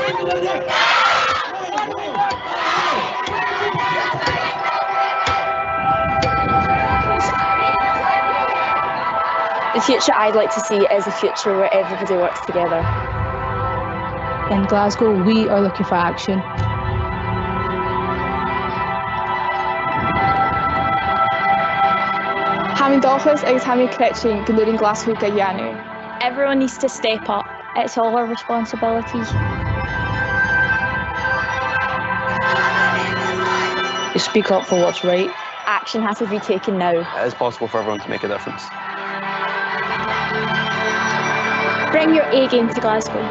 The future I'd like to see is a future where everybody works together. In Glasgow, we are looking for action. Hamidolchas agus Hami Kretching, Galurin Glasgow Gayanu. Everyone needs to step up. It's all our responsibility. You speak up for what's right. Action has to be taken now. It is possible for everyone to make a difference. Bring your A game to Glasgow.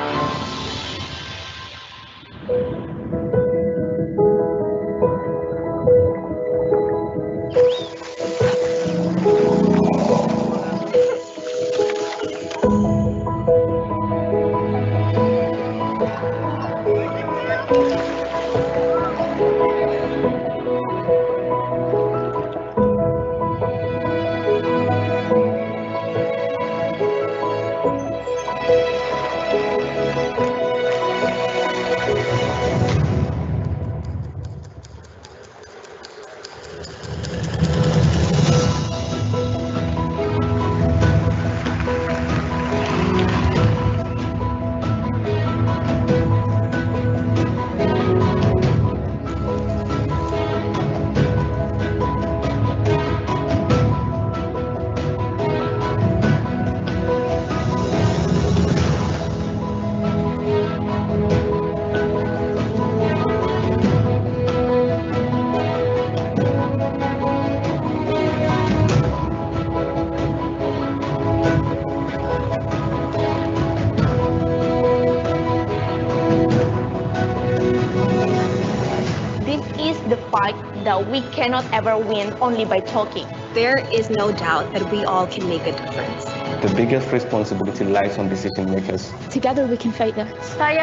The fight that we cannot ever win only by talking. There is no doubt that we all can make a difference. The biggest responsibility lies on decision makers. Together we can fight this. I'm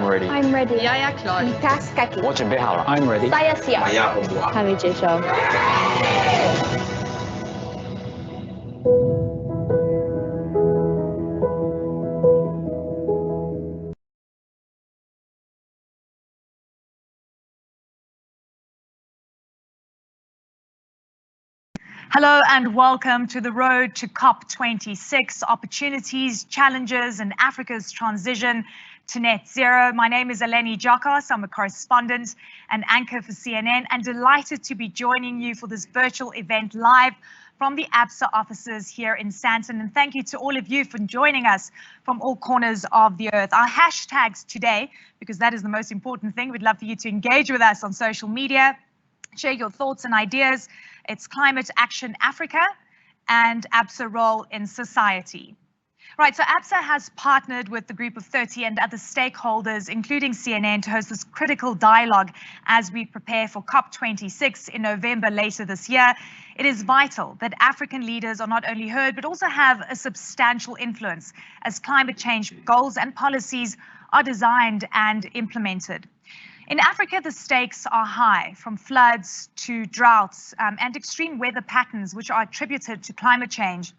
ready. I'm ready. I'm ready. I'm ready. Hami Jisho. Hello and welcome to the road to COP26, opportunities, challenges, and Africa's transition to net zero. My name is Eleni Jokos. I'm a correspondent and anchor for CNN and delighted to be joining you for this virtual event live from the Absa offices here in Sandton. And thank you to all of you for joining us from all corners of the earth. Our hashtags today, because that is the most important thing, we'd love for you to engage with us on social media, share your thoughts and ideas. It's Climate Action Africa and Absa role in society. Right, so Absa has partnered with the Group of 30 and other stakeholders, including CNN, to host this critical dialogue as we prepare for COP26 in November later this year. It is vital that African leaders are not only heard, but also have a substantial influence as climate change goals and policies are designed and implemented. In Africa, the stakes are high, from floods to droughts and extreme weather patterns, which are attributed to climate change.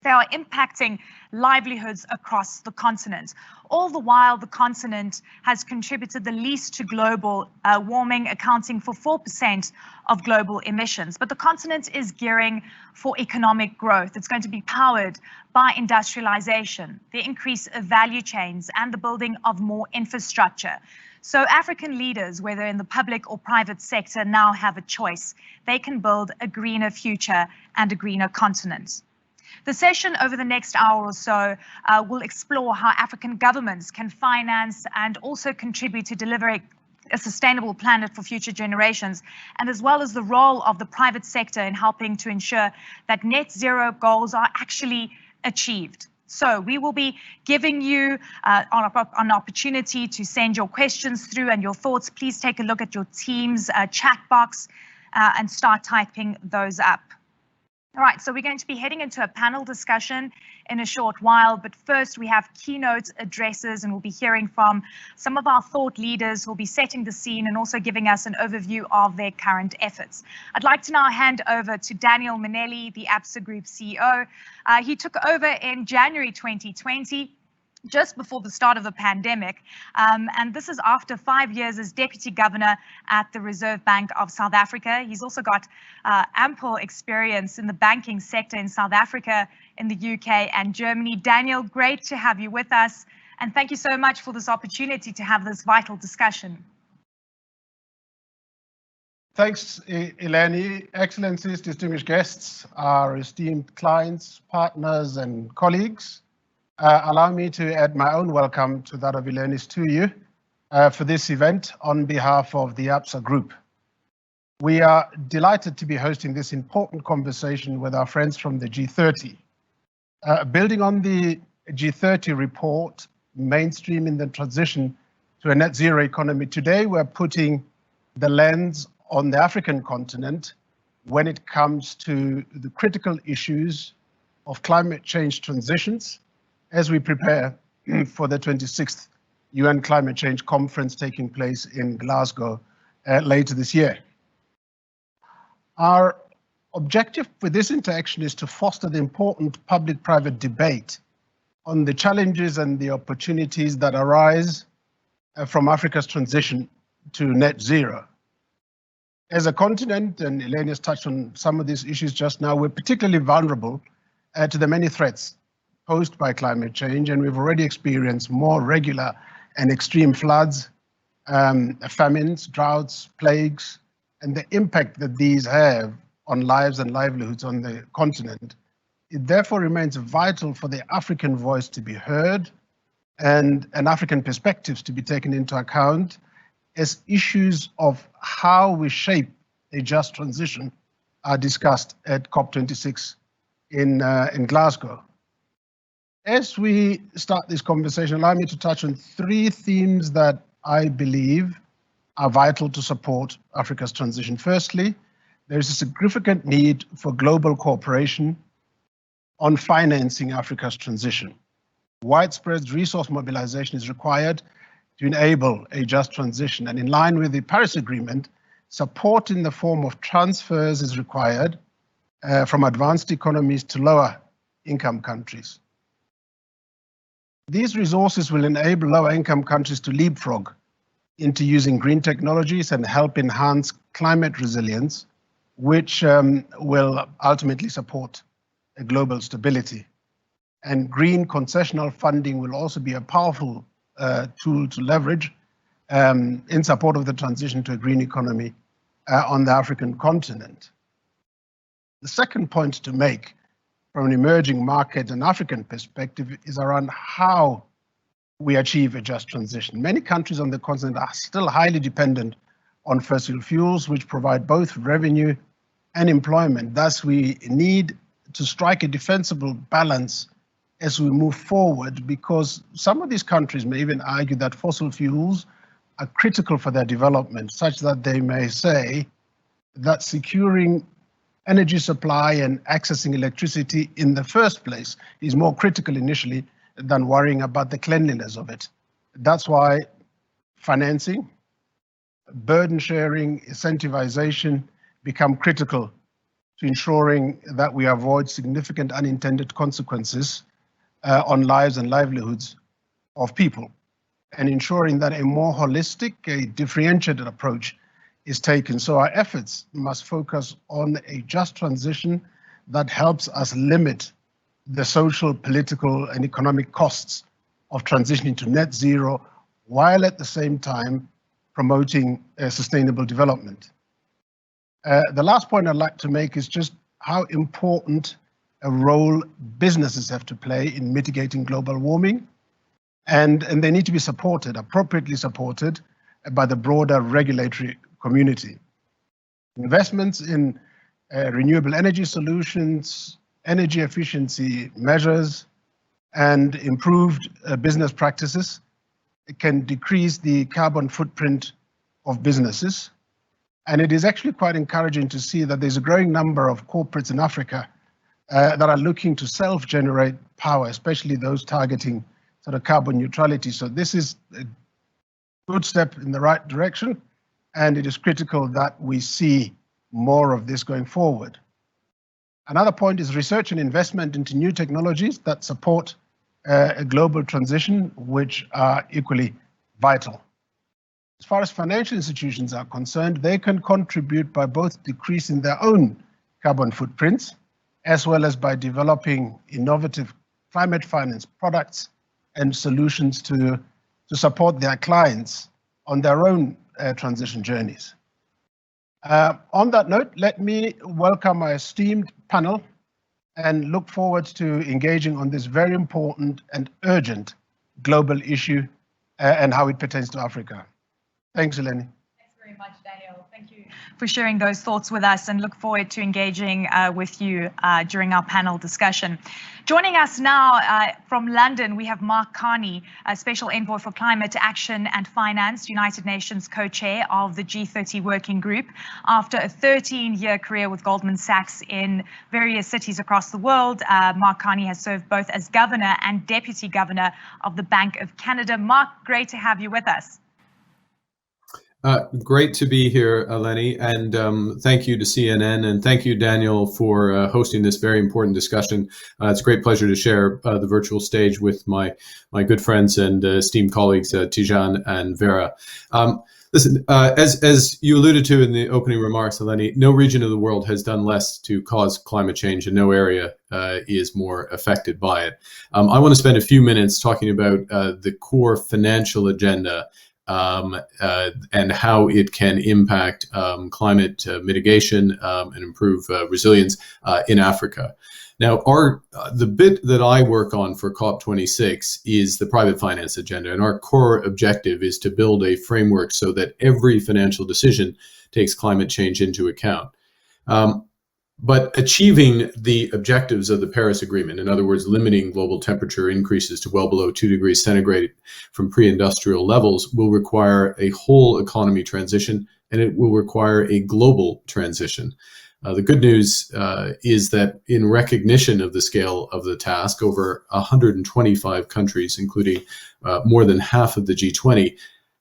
They are impacting livelihoods across the continent. All the while, the continent has contributed the least to global warming, accounting for 4% of global emissions. But the continent is gearing for economic growth. It's going to be powered by industrialization, the increase of value chains, and the building of more infrastructure. So African leaders, whether in the public or private sector, now have a choice. They can build a greener future and a greener continent. The session over the next hour or so will explore how African governments can finance and also contribute to delivering a sustainable planet for future generations, and as well as the role of the private sector in helping to ensure that net zero goals are actually achieved. So we will be giving you an opportunity to send your questions through and your thoughts. Please take a look at your team's chat box and start typing those up. All right, so we're going to be heading into a panel discussion in a short while, but first we have keynote addresses, and we'll be hearing from some of our thought leaders who will be setting the scene and also giving us an overview of their current efforts. I'd like to now hand over to Daniel Manelli, the Absa Group CEO. He took over in January 2020. just before the start of the pandemic. And this is after 5 years as Deputy Governor at the Reserve Bank of South Africa. He's also got ample experience in the banking sector in South Africa, in the UK and Germany. Daniel, great to have you with us. And thank you so much for this opportunity to have this vital discussion. Thanks, Eleni. Excellencies, distinguished guests, our esteemed clients, partners and colleagues. Allow me to add my own welcome to that of Eleni's to you for this event on behalf of the Absa Group. We are delighted to be hosting this important conversation with our friends from the G30. Building on the G30 report, mainstreaming the transition to a net zero economy, today we're putting the lens on the African continent when it comes to the critical issues of climate change transitions as we prepare for the 26th UN Climate Change Conference taking place in Glasgow later this year. Our objective with this interaction is to foster the important public-private debate on the challenges and the opportunities that arise from Africa's transition to net zero. As a continent, and Eleni has touched on some of these issues just now, we're particularly vulnerable to the many threats posed by climate change, and we've already experienced more regular and extreme floods, famines, droughts, plagues, and the impact that these have on lives and livelihoods on the continent. It therefore remains vital for the African voice to be heard and African perspectives to be taken into account as issues of how we shape a just transition are discussed at COP26 in Glasgow. As we start this conversation, allow me to touch on three themes that I believe are vital to support Africa's transition. Firstly, there is a significant need for global cooperation on financing Africa's transition. Widespread resource mobilization is required to enable a just transition, and in line with the Paris Agreement, support in the form of transfers is required from advanced economies to lower income countries. These resources will enable lower income countries to leapfrog into using green technologies and help enhance climate resilience, which will ultimately support a global stability. And green concessional funding will also be a powerful tool to leverage in support of the transition to a green economy on the African continent. The second point to make from an emerging market and African perspective is around how we achieve a just transition. Many countries on the continent are still highly dependent on fossil fuels, which provide both revenue and employment. Thus, we need to strike a defensible balance as we move forward, because some of these countries may even argue that fossil fuels are critical for their development, such that they may say that securing energy supply and accessing electricity in the first place is more critical initially than worrying about the cleanliness of it. That's why financing, burden sharing, incentivization become critical to ensuring that we avoid significant unintended consequences on lives and livelihoods of people, and ensuring that a more holistic, a differentiated approach is taken. So our efforts must focus on a just transition that helps us limit the social, political, and economic costs of transitioning to net zero, while at the same time promoting sustainable development. The last point I'd like to make is just how important a role businesses have to play in mitigating global warming, and they need to be supported, appropriately supported, by the broader regulatory community. Investments in renewable energy solutions, energy efficiency measures, and improved business practices can decrease the carbon footprint of businesses. And it is actually quite encouraging to see that there's a growing number of corporates in Africa that are looking to self-generate power, especially those targeting sort of carbon neutrality. So this is a good step in the right direction, and it is critical that we see more of this going forward. Another point is research and investment into new technologies that support a global transition, which are equally vital. As far as financial institutions are concerned, they can contribute by both decreasing their own carbon footprints, as well as by developing innovative climate finance products and solutions to support their clients on their own transition journeys. On that note, let me welcome my esteemed panel and look forward to engaging on this very important and urgent global issue and how it pertains to Africa. Thanks, Eleni. Thanks very much, Daniel. Thank you for sharing those thoughts with us, and look forward to engaging with you during our panel discussion. Joining us now from London, we have Mark Carney, a Special Envoy for Climate Action and Finance, United Nations co-chair of the G30 Working Group. After a 13-year career with Goldman Sachs in various cities across the world, Mark Carney has served both as Governor and Deputy Governor of the Bank of Canada. Mark, great to have you with us. Great to be here, Eleni, and thank you to CNN, and thank you, Daniel, for hosting this very important discussion. It's a great pleasure to share the virtual stage with my good friends and esteemed colleagues, Tijan and Vera. Listen, as you alluded to in the opening remarks, Eleni, no region of the world has done less to cause climate change, and no area is more affected by it. I want to spend a few minutes talking about the core financial agenda and how it can impact climate mitigation and improve resilience in Africa. Now, the bit that I work on for COP26 is the private finance agenda, and our core objective is to build a framework so that every financial decision takes climate change into account. But achieving the objectives of the Paris Agreement, in other words, limiting global temperature increases to well below 2 degrees centigrade from pre-industrial levels, will require a whole economy transition, and it will require a global transition. The good news is that in recognition of the scale of the task, over 125 countries, including more than half of the G20,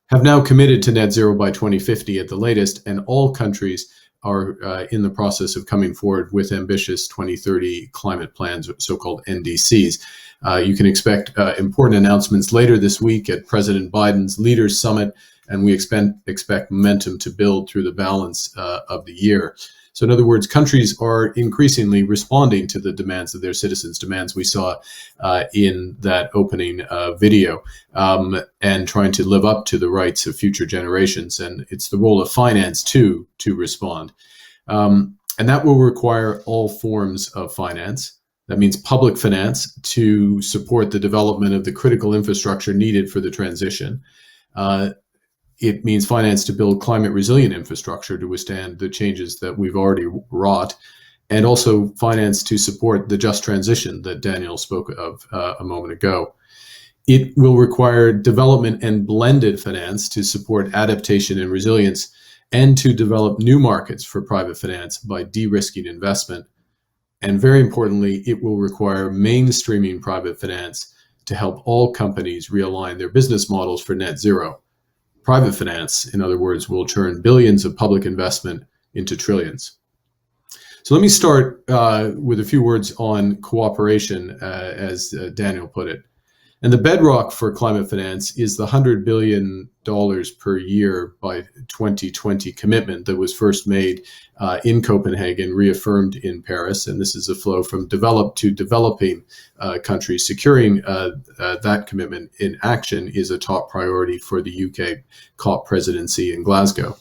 have now committed to net zero by 2050 at the latest, and all countries are in the process of coming forward with ambitious 2030 climate plans, so-called NDCs. You can expect important announcements later this week at President Biden's Leaders Summit, and we expect momentum to build through the balance of the year. So in other words, countries are increasingly responding to the demands of their citizens, demands we saw in that opening video, and trying to live up to the rights of future generations. And it's the role of finance, too, to respond. And that will require all forms of finance. That means public finance to support the development of the critical infrastructure needed for the transition. It means finance to build climate resilient infrastructure to withstand the changes that we've already wrought, and also finance to support the just transition that Daniel spoke of a moment ago. It will require development and blended finance to support adaptation and resilience, and to develop new markets for private finance by de-risking investment. And very importantly, it will require mainstreaming private finance to help all companies realign their business models for net zero. Private finance, in other words, will turn billions of public investment into trillions. So let me start with a few words on cooperation, as Daniel put it. And the bedrock for climate finance is the $100 billion per year by 2020 commitment that was first made in Copenhagen, reaffirmed in Paris. And this is a flow from developed to developing countries. Securing that commitment in action is a top priority for the UK COP presidency in Glasgow.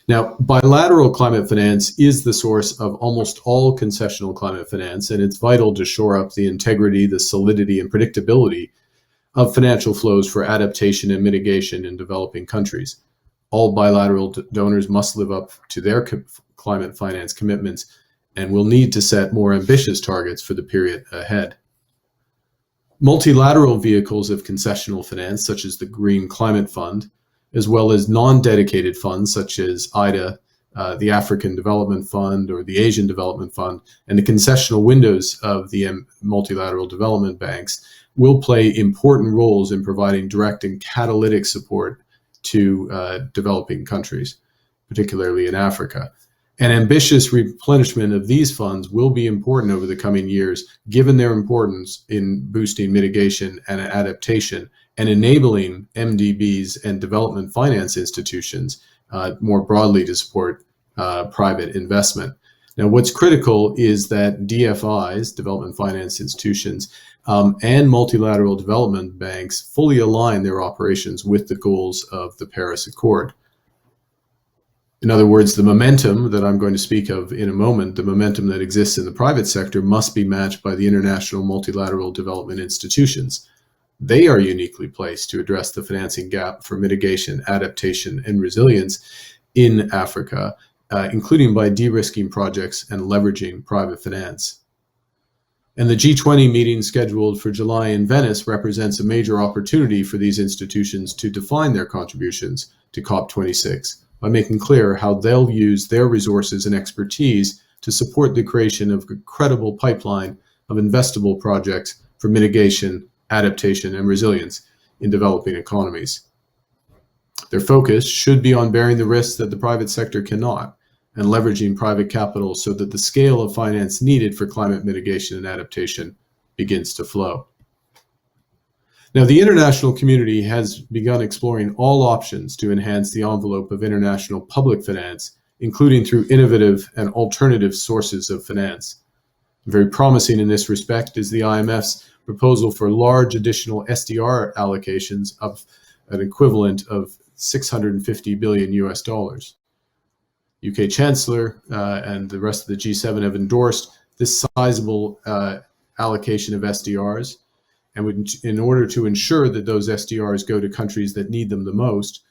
Now, bilateral climate finance is the source of almost all concessional climate finance, and it's vital to shore up the integrity, the solidity, and predictability of financial flows for adaptation and mitigation in developing countries. All bilateral donors must live up to their climate finance commitments and will need to set more ambitious targets for the period ahead. Multilateral vehicles of concessional finance, such as the Green Climate Fund, as well as non-dedicated funds such as IDA, the African Development Fund or the Asian Development Fund, and the concessional windows of the multilateral development banks will play important roles in providing direct and catalytic support to developing countries, particularly in Africa. An ambitious replenishment of these funds will be important over the coming years, given their importance in boosting mitigation and adaptation and enabling MDBs and development finance institutions more broadly to support private investment. Now, what's critical is that DFIs, development finance institutions, and multilateral development banks fully align their operations with the goals of the Paris Accord. In other words, the momentum that I'm going to speak of in a moment, the momentum that exists in the private sector, must be matched by the international multilateral development institutions. They are uniquely placed to address the financing gap for mitigation, adaptation, and resilience in Africa, including by de-risking projects and leveraging private finance. And the G20 meeting scheduled for July in Venice represents a major opportunity for these institutions to define their contributions to COP26 by making clear how they'll use their resources and expertise to support the creation of a credible pipeline of investable projects for mitigation, adaptation, and resilience in developing economies. Their focus should be on bearing the risks that the private sector cannot, and leveraging private capital so that the scale of finance needed for climate mitigation and adaptation begins to flow. Now, the international community has begun exploring all options to enhance the envelope of international public finance, including through innovative and alternative sources of finance. Very promising in this respect is the IMF's proposal for large additional SDR allocations of an equivalent of 650 billion US dollars. UK Chancellor and the rest of the G7 have endorsed this sizable allocation of SDRs. And in order to ensure that those SDRs go to countries that need them the most,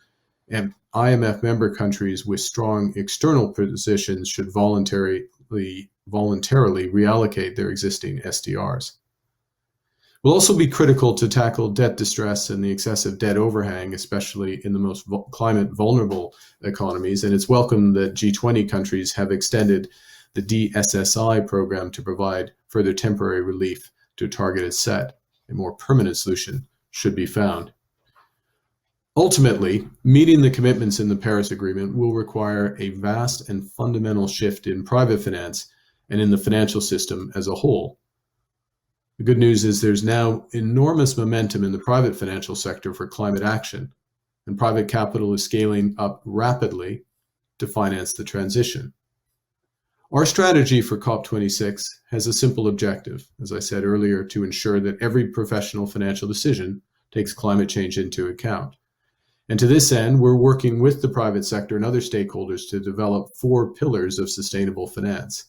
and IMF member countries with strong external positions should voluntarily reallocate their existing SDRs. It will also be critical to tackle debt distress and the excessive debt overhang, especially in the most climate vulnerable economies. And it's welcome that G20 countries have extended the DSSI program to provide further temporary relief to a targeted set. A more permanent solution should be found. Ultimately, meeting the commitments in the Paris Agreement will require a vast and fundamental shift in private finance and in the financial system as a whole. The good news is there's now enormous momentum in the private financial sector for climate action, and private capital is scaling up rapidly to finance the transition. Our strategy for COP26 has a simple objective, as I said earlier, to ensure that every professional financial decision takes climate change into account. And to this end, we're working with the private sector and other stakeholders to develop 4 pillars of sustainable finance.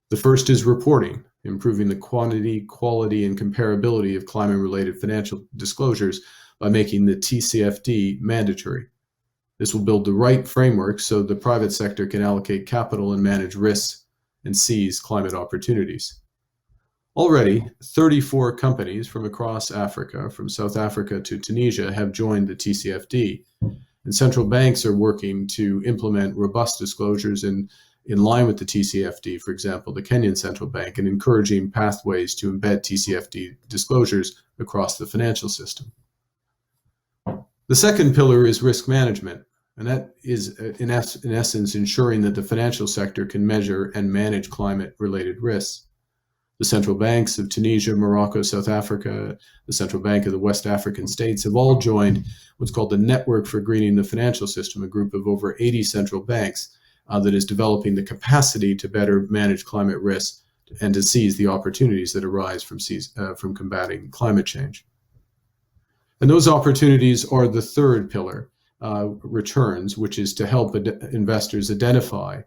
The first is reporting, improving the quantity, quality, and comparability of climate-related financial disclosures by making the TCFD mandatory. This will build the right framework so the private sector can allocate capital and manage risks and seize climate opportunities. Already, 34 companies from across Africa, from South Africa to Tunisia, have joined the TCFD, and central banks are working to implement robust disclosures in line with the TCFD, for example, the Kenyan Central Bank, and encouraging pathways to embed TCFD disclosures across the financial system. The second pillar is risk management, and that is, in essence, ensuring that the financial sector can measure and manage climate-related risks. The central banks of Tunisia, Morocco, South Africa, the Central Bank of the West African states have all joined what's called the Network for Greening the Financial System, a group of over 80 central banks that is developing the capacity to better manage climate risks and to seize the opportunities that arise from combating climate change. And those opportunities are the third pillar, returns, which is to help investors identify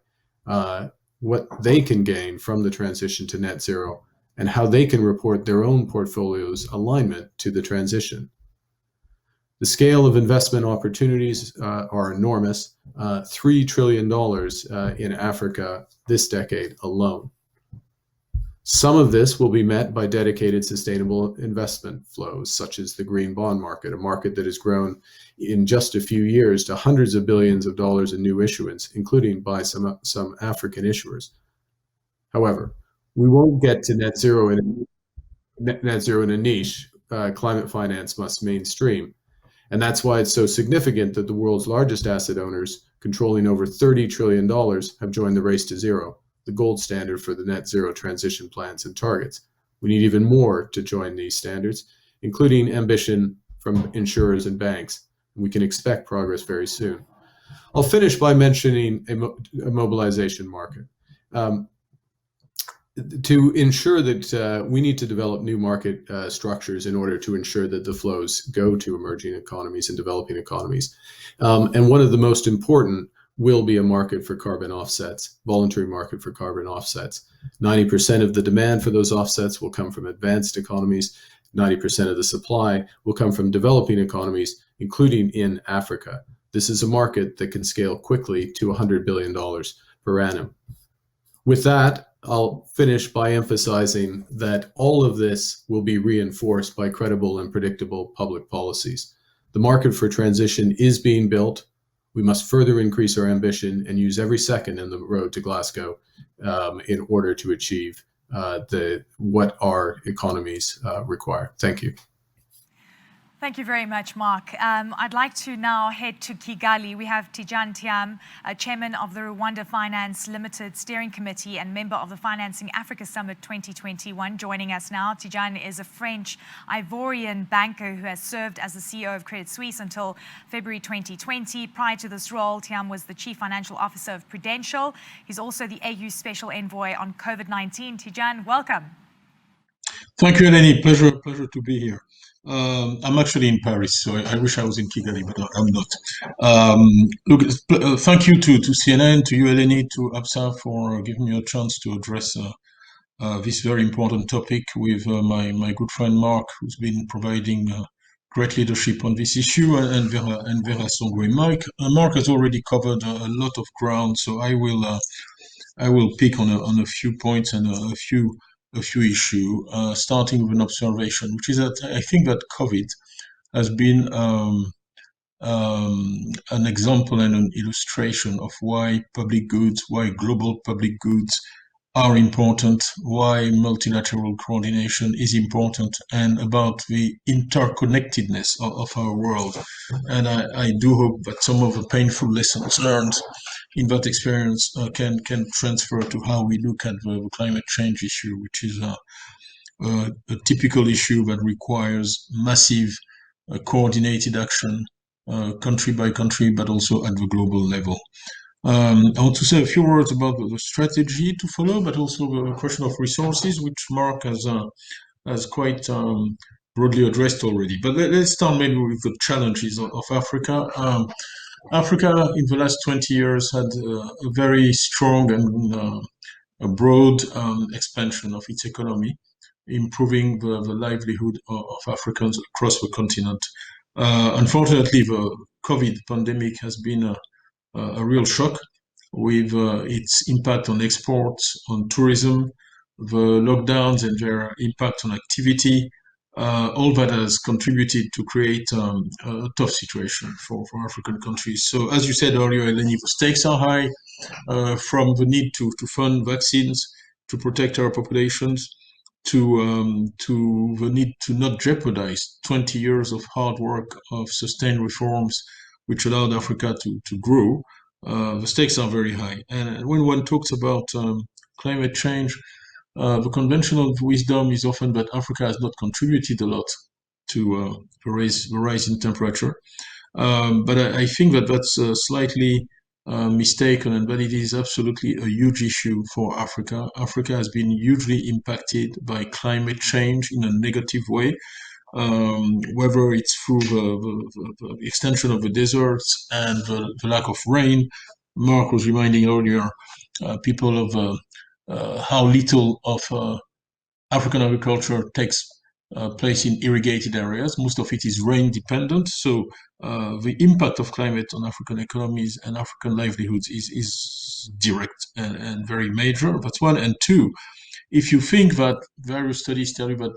what they can gain from the transition to net zero and how they can report their own portfolio's alignment to the transition. The scale of investment opportunities are enormous, $3 trillion in Africa this decade alone. Some of this will be met by dedicated sustainable investment flows, such as the green bond market, a market that has grown in just a few years to hundreds of billions of dollars in new issuance, including by some African issuers. However, we won't get to net zero in a niche. Climate finance must mainstream. And that's why it's so significant that the world's largest asset owners, controlling over $30 trillion, have joined the race to zero, the gold standard for the net zero transition plans and targets. We need even more to join these standards, including ambition from insurers and banks. We can expect progress very soon. I'll finish by mentioning a mobilization market. To ensure that we need to develop new market structures in order to ensure that the flows go to emerging economies and developing economies. And one of the most important will be a market for carbon offsets, voluntary market for carbon offsets. 90% of the demand for those offsets will come from advanced economies. 90% of the supply will come from developing economies, including in Africa. This is a market that can scale quickly to $100 billion per annum. With that, I'll finish by emphasizing that all of this will be reinforced by credible and predictable public policies. The market for transition is being built. We must further increase our ambition and use every second in the road to Glasgow in order to achieve what our economies require. Thank you. Thank you very much, Mark. I'd like to now head to Kigali. We have Tidjane Thiam, Chairman of the Rwanda Finance Limited Steering Committee and member of the Financing Africa Summit 2021, joining us now. Tidjane is a French Ivorian banker who has served as the CEO of Credit Suisse until February 2020. Prior to this role, Thiam was the Chief Financial Officer of Prudential. He's also the AU Special Envoy on COVID-19. Tidjane, welcome. Thank you, Eleni. Pleasure to be here. I'm actually in Paris, so I wish I was in Kigali, but I'm not. Thank you to CNN, to you, Eleni, to Absa for giving me a chance to address this very important topic with my good friend Mark, who's been providing great leadership on this issue, and Vera Songwe. Mark has already covered a lot of ground, so I will pick on a few points and a few issues, starting with an observation, which is that I think that COVID has been an example and an illustration of why public goods, why global public goods are important, why multilateral coordination is important, and about the interconnectedness of our world. And I do hope that some of the painful lessons learned in that experience can transfer to how we look at the climate change issue, which is a typical issue that requires massive coordinated action, country by country, but also at the global level. I want to say a few words about the strategy to follow, but also the question of resources, which Mark has quite broadly addressed already. But let's start maybe with the challenges of Africa. Africa in the last 20 years had a very strong and a broad expansion of its economy, improving the livelihood of Africans across the continent. Unfortunately, the COVID pandemic has been a real shock with its impact on exports, on tourism, the lockdowns and their impact on activity. All that has contributed to create a tough situation for African countries. So as you said earlier, Eleni, the stakes are high, from the need to fund vaccines, to protect our populations, to the need to not jeopardize 20 years of hard work, of sustained reforms, which allowed Africa to grow. The stakes are very high. And when one talks about climate change, the conventional wisdom is often that Africa has not contributed a lot to the rise in temperature. But I think that that's slightly mistaken, and that it is absolutely a huge issue for Africa. Africa has been hugely impacted by climate change in a negative way. Whether it's through the extension of the deserts and the lack of rain. Mark was reminding earlier people of how little of African agriculture takes place in irrigated areas. Most of it is rain dependent. So the impact of climate on African economies and African livelihoods is direct and very major. That's one. And two, if you think that various studies tell you that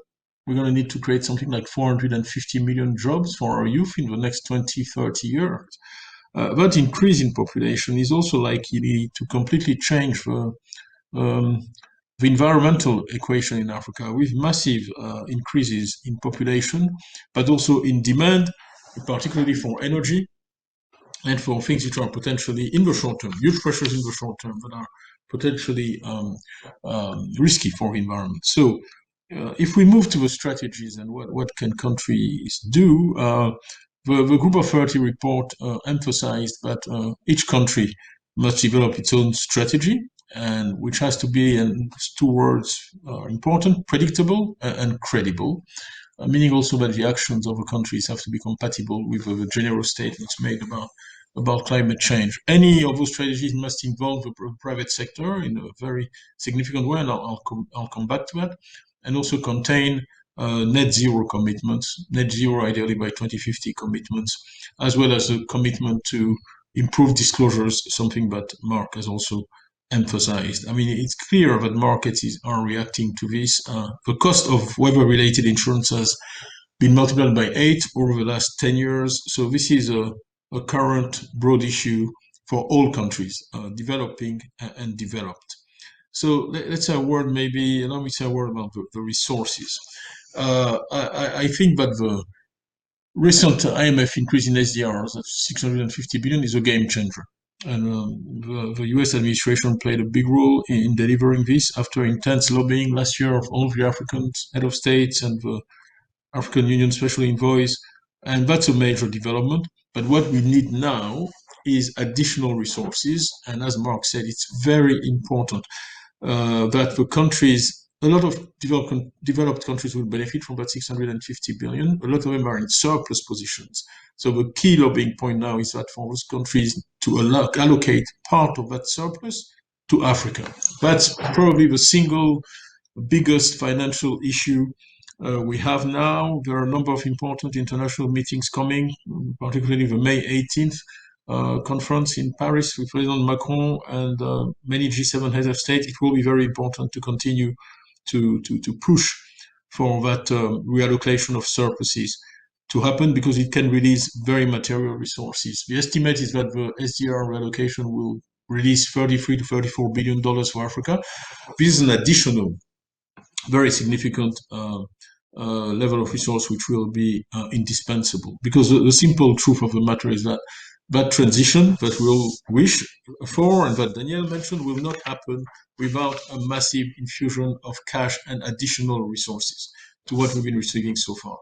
we're going to need to create something like 450 million jobs for our youth in the next 20, 30 years. That increase in population is also likely to completely change the environmental equation in Africa, with massive increases in population, but also in demand particularly for energy and for things which are potentially in the short term, huge pressures in the short term, but are potentially risky for the environment. So if we move to the strategies and what can countries do, the Group of 30 report emphasized that each country must develop its own strategy, and which has to be, and two words are important, predictable and credible, meaning also that the actions of the countries have to be compatible with the general statements made about climate change. Any of those strategies must involve the private sector in a very significant way, and I'll come back to that, and also contain net zero commitments, net zero ideally by 2050 commitments, as well as a commitment to improve disclosures, something that Mark has also emphasized. I mean, it's clear that markets are reacting to this. The cost of weather-related insurance has been multiplied by 8 over the last 10 years. So this is a current broad issue for all countries, developing and developed. So let's say a word, maybe, allow me to say a word about the resources. I think that the recent IMF increase in SDRs of 650 billion is a game changer. And the US administration played a big role in delivering this after intense lobbying last year of all the African head of states and the African Union Special Envoys. And that's a major development. But what we need now is additional resources. And as Mark said, it's very important that the countries, a lot of developed countries will benefit from that 650 billion. A lot of them are in surplus positions. So the key lobbying point now is that for those countries to allocate part of that surplus to Africa. That's probably the single biggest financial issue we have now. There are a number of important international meetings coming, particularly the May 18th conference in Paris with President Macron and many G7 heads of state. It will be very important to continue to push for that reallocation of surpluses to happen, because it can release very material resources. The estimate is that the SDR reallocation will release $33 to $34 billion for Africa. This is an additional, very significant level of resource which will be indispensable, because the simple truth of the matter is that that transition that we'll wish for and that Danielle mentioned will not happen without a massive infusion of cash and additional resources to what we've been receiving so far.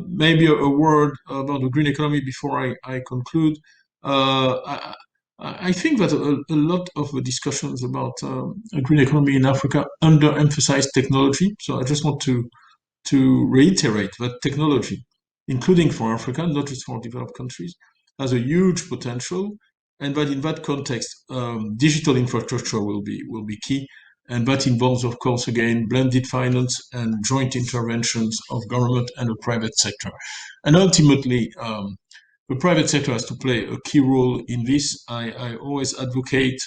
Maybe a word about the green economy before I conclude. I think that a lot of the discussions about a green economy in Africa underemphasize technology. So I just want to reiterate that technology, including for Africa, not just for developed countries, has a huge potential, and that in that context, digital infrastructure will be key, and that involves, of course, again, blended finance and joint interventions of government and the private sector. And ultimately, the private sector has to play a key role in this. I always advocate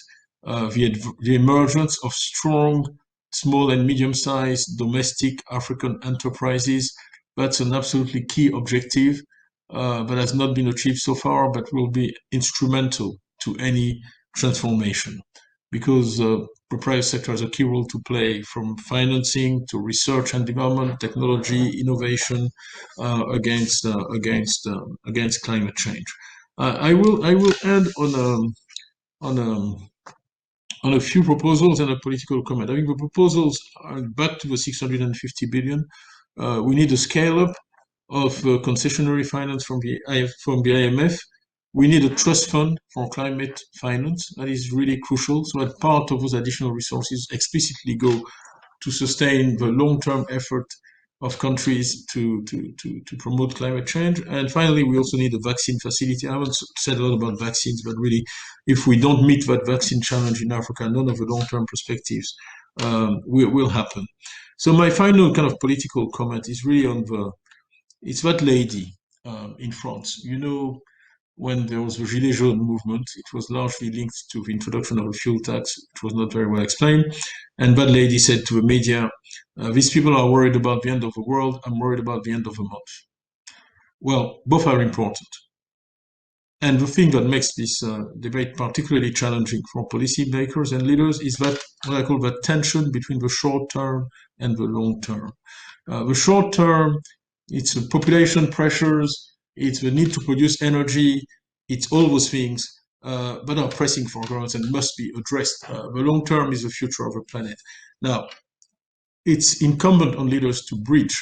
the emergence of strong, small and medium-sized domestic African enterprises. That's an absolutely key objective that has not been achieved so far, but will be instrumental to any transformation, because the private sector has a key role to play, from financing to research and development, technology, innovation against climate change. I will end on a few proposals and a political comment. I think the proposals are back to the 650 billion. We need a scale up of concessionary finance from the IMF. We need a trust fund for climate finance. That is really crucial, so that part of those additional resources explicitly go to sustain the long-term effort of countries to promote climate change. And finally, we also need a vaccine facility. I haven't said a lot about vaccines, but really, if we don't meet that vaccine challenge in Africa, none of the long-term perspectives will happen. So my final kind of political comment is really on it's that lady in France. You know, when there was the Gilets jaunes movement, it was largely linked to the introduction of a fuel tax, which was not very well explained. And that lady said to the media, these people are worried about the end of the world, I'm worried about the end of the month. Well, both are important. And the thing that makes this debate particularly challenging for policymakers and leaders is that, what I call that tension between the short term and the long term. The short term, it's population pressures, it's the need to produce energy, it's all those things that are pressing for growth and must be addressed. The long term is the future of the planet. Now, it's incumbent on leaders to bridge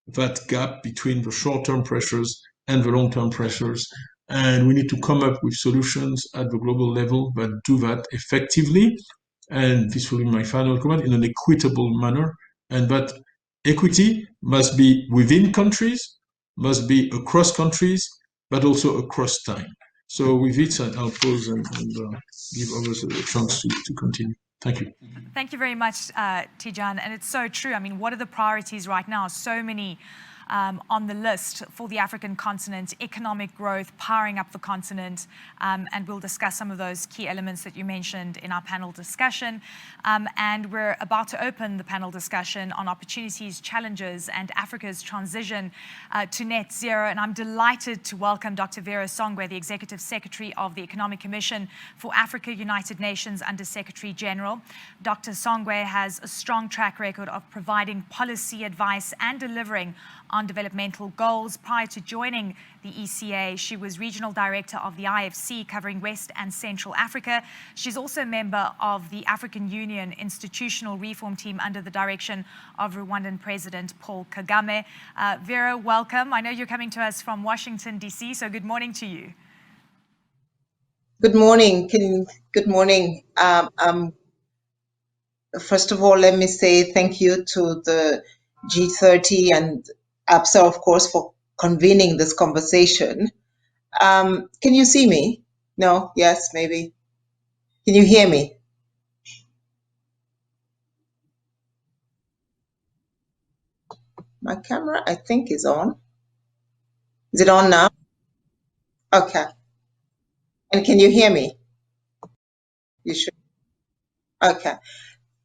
that gap between the short-term pressures and the long-term pressures. And we need to come up with solutions at the global level that do that effectively. And this will be my final comment, in an equitable manner. And that equity must be within countries, must be across countries, but also across time. So with it, I'll pause and give others a chance to continue. Thank you. Thank you very much, Tidjane. And it's so true. I mean, what are the priorities right now? So many on the list for the African continent: economic growth, powering up the continent, and we'll discuss some of those key elements that you mentioned in our panel discussion. And we're about to open the panel discussion on opportunities, challenges, and Africa's transition to net zero. And I'm delighted to welcome Dr. Vera Songwe, the Executive Secretary of the Economic Commission for Africa, United Nations Under Secretary General. Dr. Songwe has a strong track record of providing policy advice and delivering on developmental goals. Prior to joining the ECA, she was Regional Director of the IFC, covering West and Central Africa. She's also a member of the African Union Institutional Reform Team under the direction of Rwandan President Paul Kagame. Vera, welcome. I know you're coming to us from Washington, D.C., so good morning to you. Good morning. Good morning. First of all, let me say thank you to the G30 and Absa, of course, for convening this conversation. Can you see me? No? Yes, maybe. Can you hear me? My camera, I think, is on. Is it on now? Okay. And can you hear me? You should. Okay.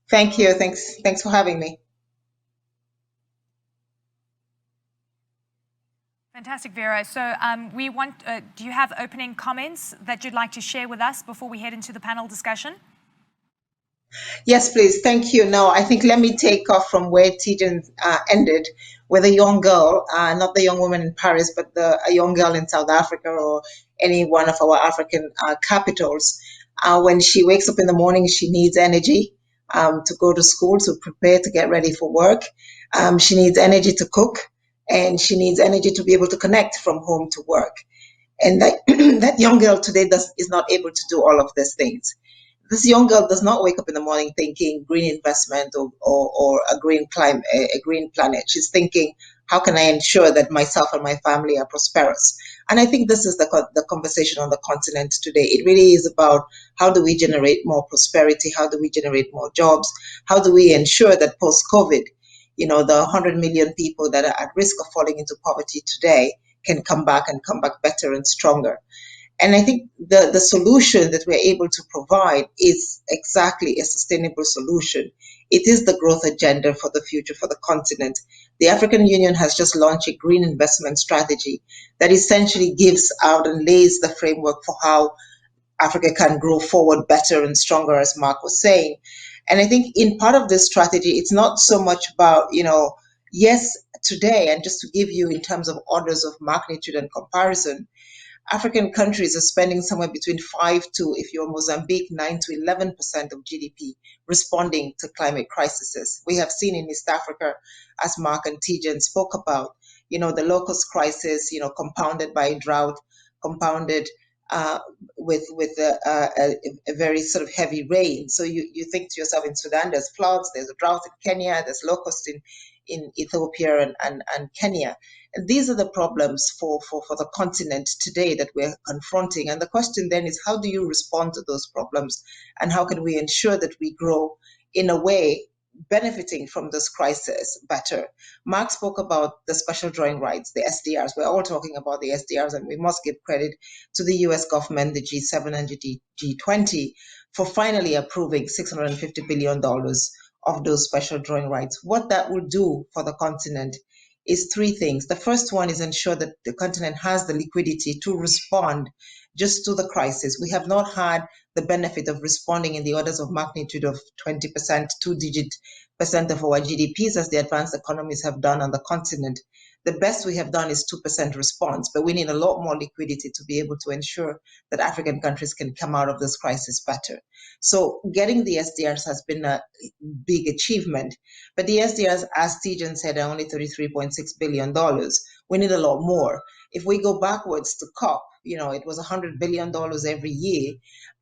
Thank you. Thanks for having me. Fantastic, Vera. So do you have opening comments that you'd like to share with us before we head into the panel discussion? Yes, please. Thank you. No, I think let me take off from where Tidjane ended, with a young girl, not the young woman in Paris, but a young girl in South Africa or any one of our African capitals. When she wakes up in the morning, she needs energy to go to school, to prepare, to get ready for work. She needs energy to cook, and she needs energy to be able to connect from home to work. And that young girl today is not able to do all of these things. This young girl does not wake up in the morning thinking green investment or a green climate, a green planet. She's thinking, how can I ensure that myself and my family are prosperous? And I think this is the conversation on the continent today. It really is about how do we generate more prosperity? How do we generate more jobs? How do we ensure that post-COVID, the 100 million people that are at risk of falling into poverty today can come back better and stronger? And I think the solution that we're able to provide is exactly a sustainable solution. It is the growth agenda for the future for the continent. The African Union has just launched a green investment strategy that essentially gives out and lays the framework for how Africa can grow forward better and stronger, as Mark was saying. And I think in part of this strategy, it's not so much about, yes, today, and just to give you in terms of orders of magnitude and comparison, African countries are spending somewhere between 5 to, if you're Mozambique, 9 to 11% of GDP responding to climate crises. We have seen in East Africa, as Mark and Tidjane spoke about, the locust crisis, compounded by drought, compounded with a very sort of heavy rain. So you think to yourself, in Sudan, there's floods, there's a drought in Kenya, there's locusts in Ethiopia and Kenya. And these are the problems for the continent today that we're confronting. And the question then is, how do you respond to those problems? And how can we ensure that we grow in a way benefiting from this crisis better? Mark spoke about the special drawing rights, the SDRs. We're all talking about the SDRs, and we must give credit to the US government, the G7 and the G20, for finally approving $650 billion of those special drawing rights. What that will do for the continent is three things. The first one is ensure that the continent has the liquidity to respond just to the crisis. We have not had the benefit of responding in the orders of magnitude of 20%, two-digit percent of our GDPs, as the advanced economies have done on the continent. The best we have done is 2% response, but we need a lot more liquidity to be able to ensure that African countries can come out of this crisis better. So getting the SDRs has been a big achievement, but the SDRs, as Tijan said, are only $33.6 billion. We need a lot more. If we go backwards to COP, it was $100 billion every year.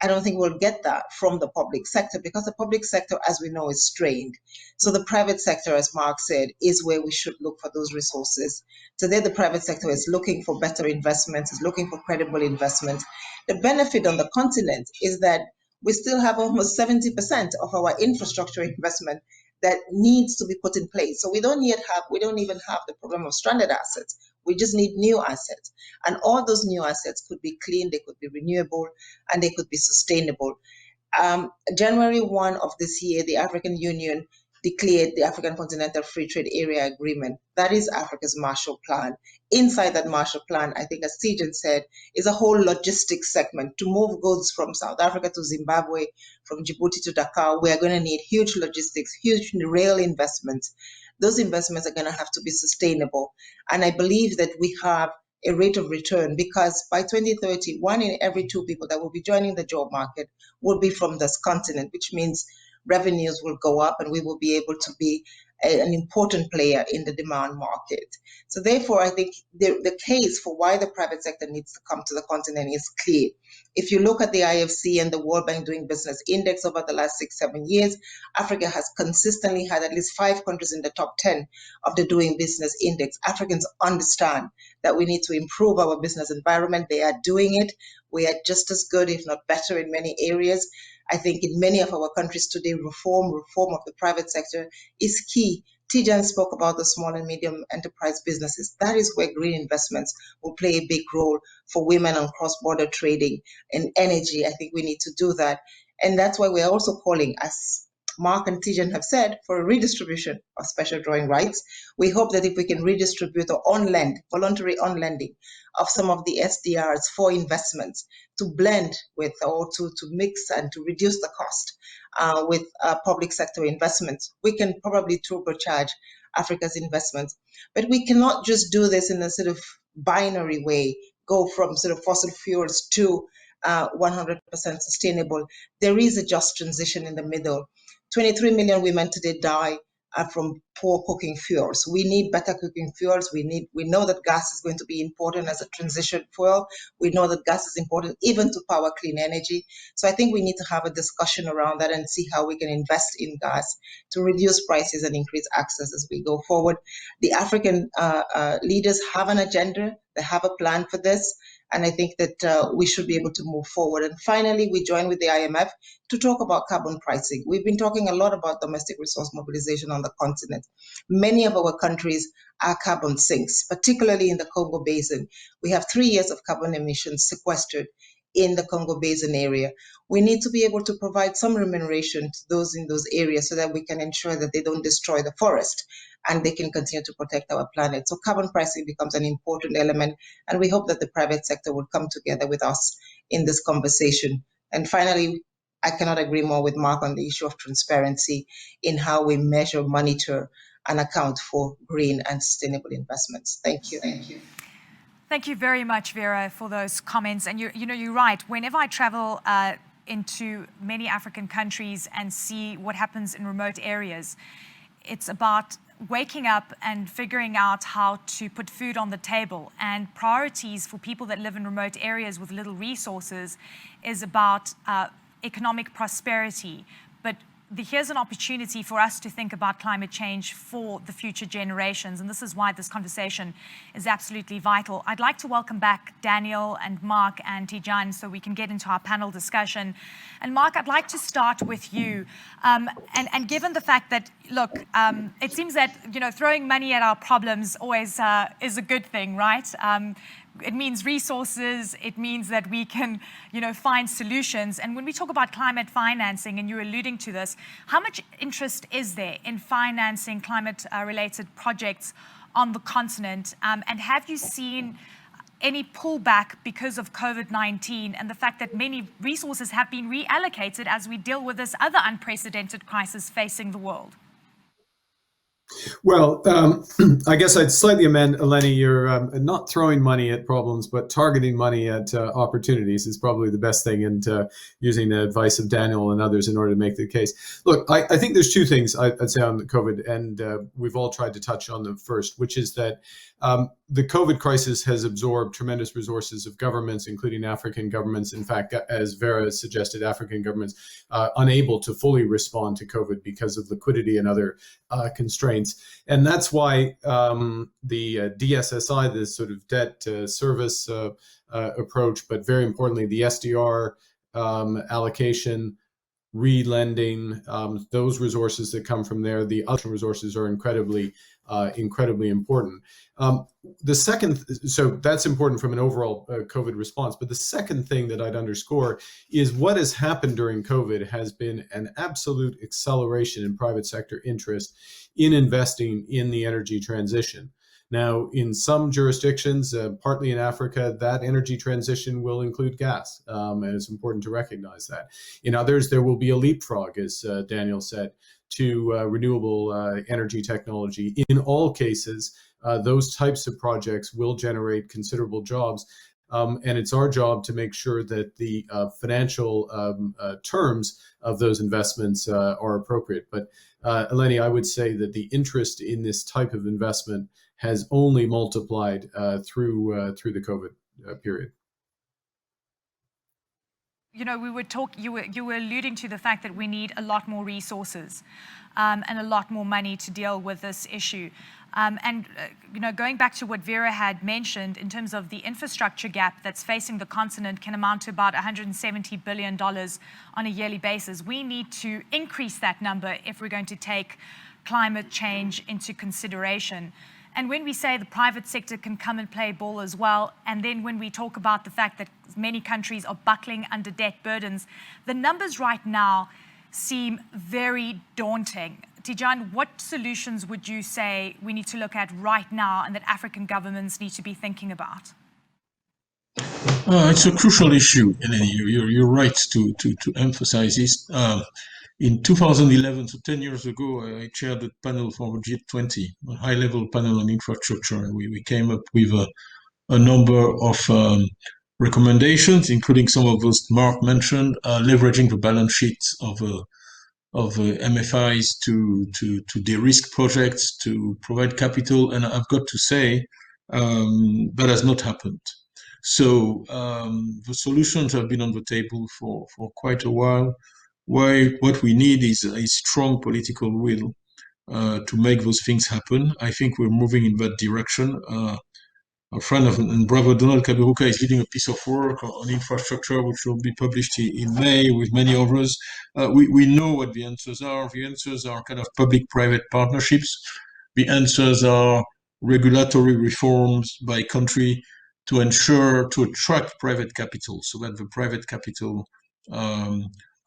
I don't think we'll get that from the public sector because the public sector, as we know, is strained. So the private sector, as Mark said, is where we should look for those resources. Today, the private sector is looking for better investments, is looking for credible investments. The benefit on the continent is that we still have almost 70% of our infrastructure investment that needs to be put in place. So we don't even have the problem of stranded assets. We just need new assets. And all those new assets could be clean, they could be renewable, and they could be sustainable. January 1 of this year, the African Union declared the African Continental Free Trade Area Agreement. That is Africa's Marshall Plan. Inside that Marshall Plan, I think, as Tijan said, is a whole logistics segment to move goods from South Africa to Zimbabwe, from Djibouti to Dakar. We are going to need huge logistics, huge rail investments. Those investments are going to have to be sustainable. And I believe that we have a rate of return because by 2030, 1 in every 2 people that will be joining the job market will be from this continent, which means revenues will go up and we will be able to be an important player in the demand market. So therefore, I think the case for why the private sector needs to come to the continent is clear. If you look at the IFC and the World Bank Doing Business Index over the last 6-7 years, Africa has consistently had at least 5 countries in the top 10 of the Doing Business Index. Africans understand that we need to improve our business environment. They are doing it. We are just as good, if not better, in many areas. I think in many of our countries today, reform of the private sector is key. Tijan spoke about the small and medium enterprise businesses. That is where green investments will play a big role for women on cross-border trading and energy. I think we need to do that. And that's why we're also calling, as Mark and Tijan have said, for a redistribution of special drawing rights. We hope that if we can redistribute or on-lend, voluntary on-lending of some of the SDRs for investments to blend with or to mix and to reduce the cost with public sector investments, we can probably turbocharge Africa's investments. But we cannot just do this in a sort of binary way, go from sort of fossil fuels to 100% sustainable. There is a just transition in the middle. 23 million women today die from poor cooking fuels. We need better cooking fuels. We know that gas is going to be important as a transition fuel. We know that gas is important even to power clean energy. So I think we need to have a discussion around that and see how we can invest in gas to reduce prices and increase access as we go forward. The African leaders have an agenda. They have a plan for this. And I think that we should be able to move forward. And finally, we join with the IMF to talk about carbon pricing. We've been talking a lot about domestic resource mobilization on the continent. Many of our countries are carbon sinks, particularly in the Congo Basin. We have 3 years of carbon emissions sequestered in the Congo Basin area. We need to be able to provide some remuneration to those in those areas so that we can ensure that they don't destroy the forest and they can continue to protect our planet. So carbon pricing becomes an important element, and we hope that the private sector will come together with us in this conversation. And finally, I cannot agree more with Mark on the issue of transparency in how we measure, monitor, and account for green and sustainable investments. Thank you. Thank you. Thank you very much, Vera, for those comments. And you're right. Whenever I travel into many African countries and see what happens in remote areas, it's about waking up and figuring out how to put food on the table. And priorities for people that live in remote areas with little resources is about economic prosperity. But here's an opportunity for us to think about climate change for the future generations. And this is why this conversation is absolutely vital. I'd like to welcome back Daniel and Mark and Tijan so we can get into our panel discussion. And Mark, I'd like to start with you. And given the fact that, look, it seems that, throwing money at our problems always is a good thing, right? It means resources. It means that we can, find solutions. And when we talk about climate financing, and you're alluding to this, how much interest is there in financing climate-related projects on the continent? And have you seen any pullback because of COVID-19 and the fact that many resources have been reallocated as we deal with this other unprecedented crisis facing the world? Well, I guess I'd slightly amend, Eleni, you're not throwing money at problems, but targeting money at opportunities is probably the best thing, and using the advice of Daniel and others in order to make the case. Look, I think there's two things I'd say on the COVID, and we've all tried to touch on them first, which is that the COVID crisis has absorbed tremendous resources of governments, including African governments. In fact, as Vera suggested, African governments unable to fully respond to COVID because of liquidity and other constraints. And that's why the DSSI, this sort of debt service approach, but very importantly, the SDR allocation, re-lending, those resources that come from there, the other resources are incredibly important. The second, so that's important from an overall COVID response. But the second thing that I'd underscore is what has happened during COVID has been an absolute acceleration in private sector interest in investing in the energy transition. Now, in some jurisdictions, partly in Africa, that energy transition will include gas, and it's important to recognize that. In others, there will be a leapfrog, as Daniel said, to renewable energy technology. In all cases, those types of projects will generate considerable jobs, and it's our job to make sure that the financial terms of those investments are appropriate. But Eleni, I would say that the interest in this type of investment has only multiplied through the COVID period. You know, you were alluding to the fact that we need a lot more resources and a lot more money to deal with this issue. You know, going back to what Vera had mentioned in terms of the infrastructure gap that's facing the continent can amount to about $170 billion on a yearly basis. We need to increase that number if we're going to take climate change into consideration. And when we say the private sector can come and play ball as well, and then when we talk about the fact that many countries are buckling under debt burdens, the numbers right now seem very daunting. Tidjane, what solutions would you say we need to look at right now and that African governments need to be thinking about? It's a crucial issue, and you're right to emphasize this. In 2011, so 10 years ago, I chaired the panel for G20, a high-level panel on infrastructure, and we came up with a number of recommendations, including some of those Mark mentioned, leveraging the balance sheets of MFIs to de-risk projects, to provide capital, and I've got to say that has not happened. So the solutions have been on the table for quite a while. What we need is a strong political will to make those things happen. I think we're moving in that direction. Our friend and brother Donald Kaberuka is leading a piece of work on infrastructure, which will be published in May with many others. We know what the answers are. The answers are kind of public-private partnerships. The answers are regulatory reforms by country to attract private capital, so that the private capital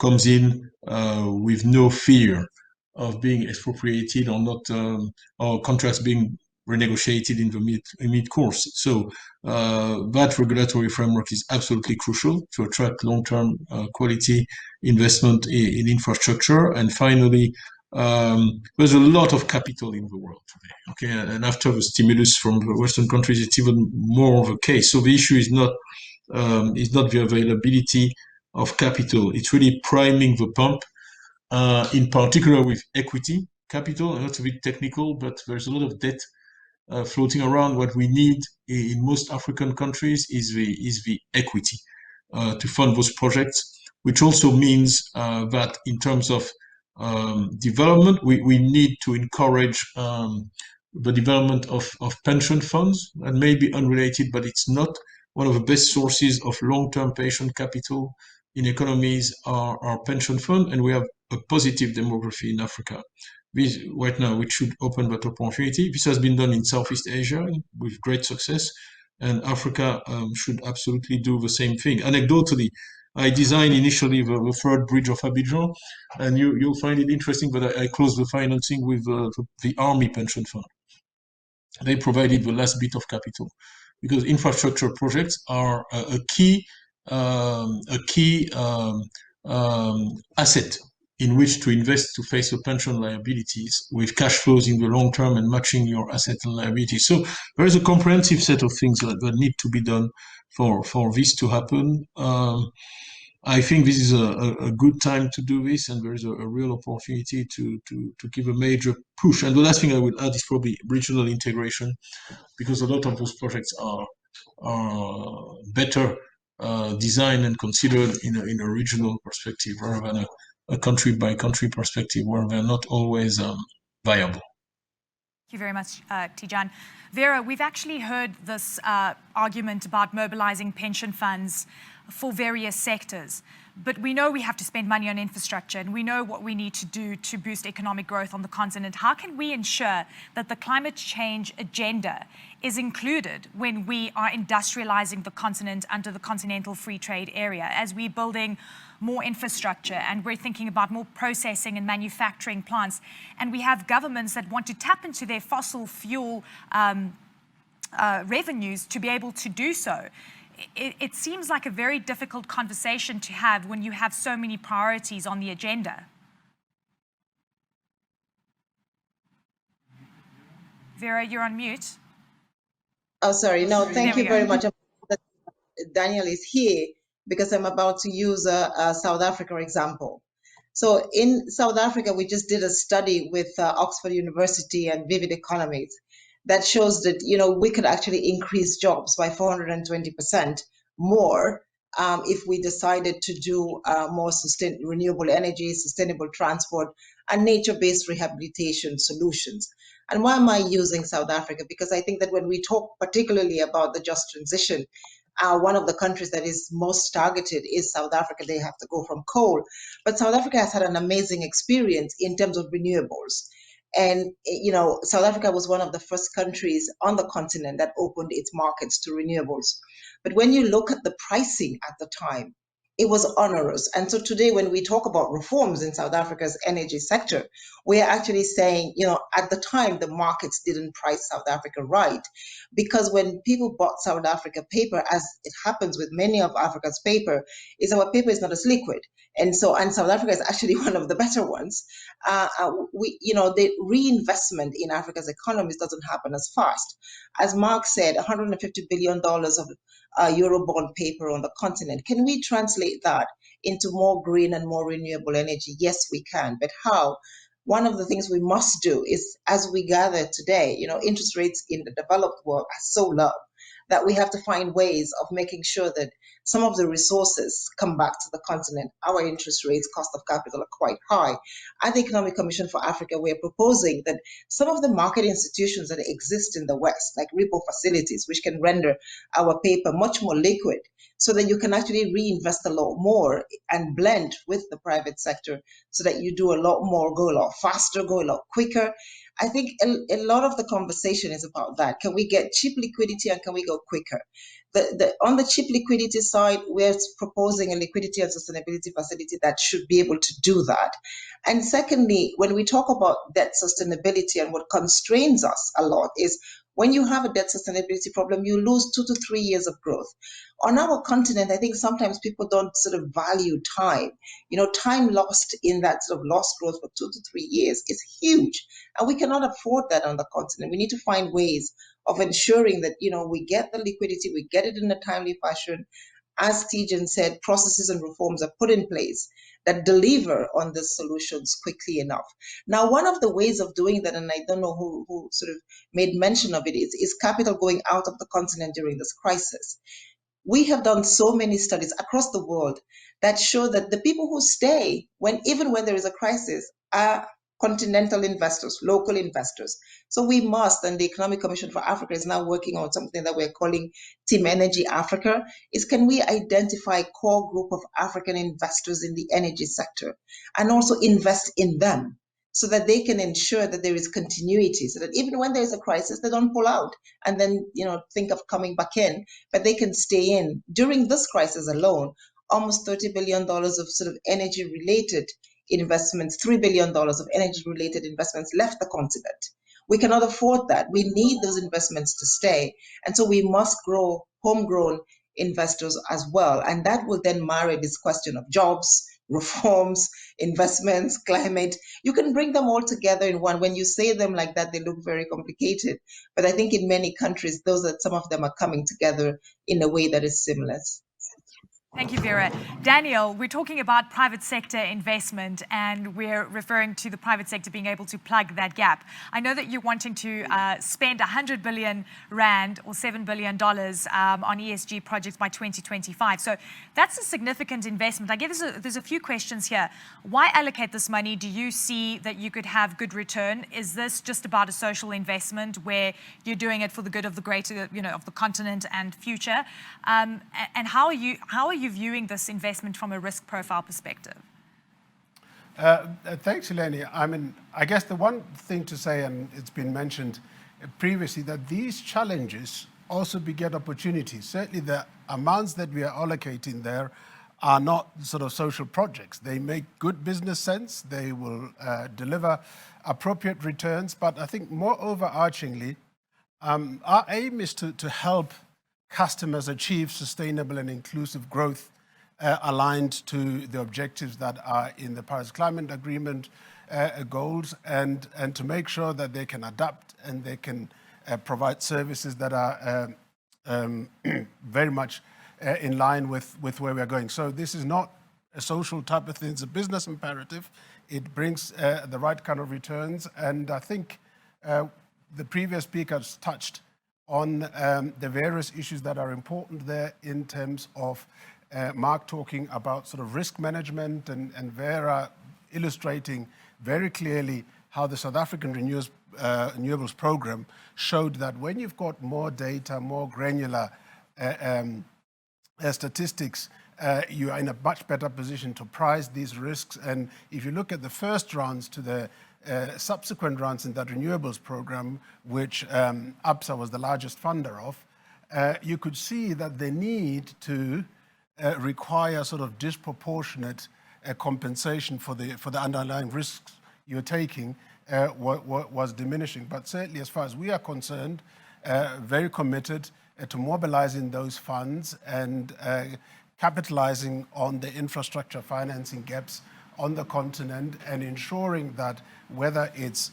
comes in with no fear of being expropriated or not, or contracts being renegotiated in the mid-course. So that regulatory framework is absolutely crucial to attract long-term quality investment in infrastructure. And finally, there's a lot of capital in the world today. Okay, and after the stimulus from the Western countries, it's even more of a case. So the issue is not the availability of capital. It's really priming the pump, in particular with equity capital. And that's a bit technical, but there's a lot of debt floating around. What we need in most African countries is the equity to fund those projects, which also means that in terms of development, we need to encourage the development of pension funds. And may be unrelated, but it's not. One of the best sources of long-term patient capital in economies are pension funds, and we have a positive demography in Africa. Right now, which should open that opportunity. This has been done in Southeast Asia with great success, and Africa should absolutely do the same thing. Anecdotally, I designed initially the third bridge of Abidjan, and you'll find it interesting, but I closed the financing with the Army Pension Fund. They provided the last bit of capital, because infrastructure projects are a key asset in which to invest to face your pension liabilities with cash flows in the long term and matching your asset and liabilities. So there is a comprehensive set of things that need to be done for this to happen. I think this is a good time to do this, and there is a real opportunity to give a major push. And the last thing I would add is probably regional integration, because a lot of those projects are better designed and considered in a regional perspective rather than a country by country perspective where they're not always viable. Thank you very much, Tidjane. Vera, we've actually heard this argument about mobilizing pension funds for various sectors, but we know we have to spend money on infrastructure, and we know what we need to do to boost economic growth on the continent. How can we ensure that the climate change agenda is included when we are industrializing the continent under the Continental Free Trade Area, as we're building more infrastructure and we're thinking about more processing and manufacturing plants, and we have governments that want to tap into their fossil fuel revenues to be able to do so? It seems like a very difficult conversation to have when you have so many priorities on the agenda. Vera, you're on mute. Oh, sorry. No, thank you very much. Daniel is here because I'm about to use a South Africa example. So in South Africa, we just did a study with Oxford University and Vivid Economics that shows that, you know, we could actually increase jobs by 420% more if we decided to do more renewable energy, sustainable transport, and nature-based rehabilitation solutions. And why am I using South Africa? Because I think that when we talk particularly about the just transition, one of the countries that is most targeted is South Africa. They have to go from coal. But South Africa has had an amazing experience in terms of renewables. And, you know, South Africa was one of the first countries on the continent that opened its markets to renewables. But when you look at the pricing at the time, it was onerous. And so today, when we talk about reforms in South Africa's energy sector, we're actually saying, you know, at the time, the markets didn't price South Africa right. Because when people bought South Africa paper, as it happens with many of Africa's paper, is our paper is not as liquid. And so, and South Africa is actually one of the better ones. You know, the reinvestment in Africa's economies doesn't happen as fast. As Mark said, $150 billion of Eurobond paper on the continent. Can we translate that into more green and more renewable energy? Yes, we can. But how? One of the things we must do is, as we gather today, you know, interest rates in the developed world are so low that we have to find ways of making sure that some of the resources come back to the continent. Our interest rates, cost of capital are quite high. At the Economic Commission for Africa, we are proposing that some of the market institutions that exist in the West, like repo facilities, which can render our paper much more liquid, so that you can actually reinvest a lot more and blend with the private sector so that you do a lot more, go a lot faster, go a lot quicker. I think a lot of the conversation is about that. Can we get cheap liquidity and can we go quicker? On the cheap liquidity side, we're proposing a liquidity and sustainability facility that should be able to do that. And secondly, when we talk about debt sustainability, and what constrains us a lot is when you have a debt sustainability problem, you lose 2 to 3 years of growth. On our continent, I think sometimes people don't sort of value time. You know, time lost in that sort of lost growth for 2 to 3 years is huge. And we cannot afford that on the continent. We need to find ways of ensuring that, you know, we get the liquidity, we get it in a timely fashion. As Tidjane said, processes and reforms are put in place that deliver on the solutions quickly enough. Now, one of the ways of doing that, and I don't know who sort of made mention of it, is capital going out of the continent during this crisis. We have done so many studies across the world that show that the people who stay, even when there is a crisis, are continental investors, local investors. So we must, and the Economic Commission for Africa is now working on something that we're calling Team Energy Africa, is can we identify a core group of African investors in the energy sector and also invest in them so that they can ensure that there is continuity, so that even when there is a crisis, they don't pull out and then, you know, think of coming back in, but they can stay in. During this crisis alone, almost $30 billion of sort of energy-related investments, $3 billion of energy-related investments left the continent. We cannot afford that. We need those investments to stay. And so we must grow homegrown investors as well. And that will then marry this question of jobs, reforms, investments, climate. You can bring them all together in one. When you say them like that, they look very complicated. But I think in many countries, some of them are coming together in a way that is seamless. Thank you, Vera. Daniel, we're talking about private sector investment, and we're referring to the private sector being able to plug that gap. I know that you're wanting to spend 100 billion rand or $7 billion on ESG projects by 2025. So that's a significant investment. I guess there's a few questions here. Why allocate this money? Do you see that you could have good return? Is this just about a social investment where you're doing it for the good of the greater, of the continent and future? And how are you viewing this investment from a risk profile perspective? Thanks, Eleni. I mean, I guess the one thing to say, and it's been mentioned previously, that these challenges also beget opportunities. Certainly the amounts that we are allocating there are not sort of social projects. They make good business sense. They will deliver appropriate returns. But I think more overarchingly, our aim is to help customers achieve sustainable and inclusive growth aligned to the objectives that are in the Paris Climate Agreement goals, and to make sure that they can adapt and they can provide services that are very much in line with where we're going. So this is not a social type of thing, it's a business imperative. It brings the right kind of returns, and I think the previous speakers touched on the various issues that are important there in terms of Mark talking about sort of risk management and Vera illustrating very clearly how the South African renewables program showed that when you've got more data, more granular statistics, you are in a much better position to price these risks. And if you look at the first rounds to the subsequent rounds in that renewables program, which Absa was the largest funder of, you could see that the need to require sort of disproportionate compensation for the underlying risks you're taking was diminishing. But certainly as far as we are concerned, very committed to mobilizing those funds and capitalizing on the infrastructure financing gaps on the continent and ensuring that whether it's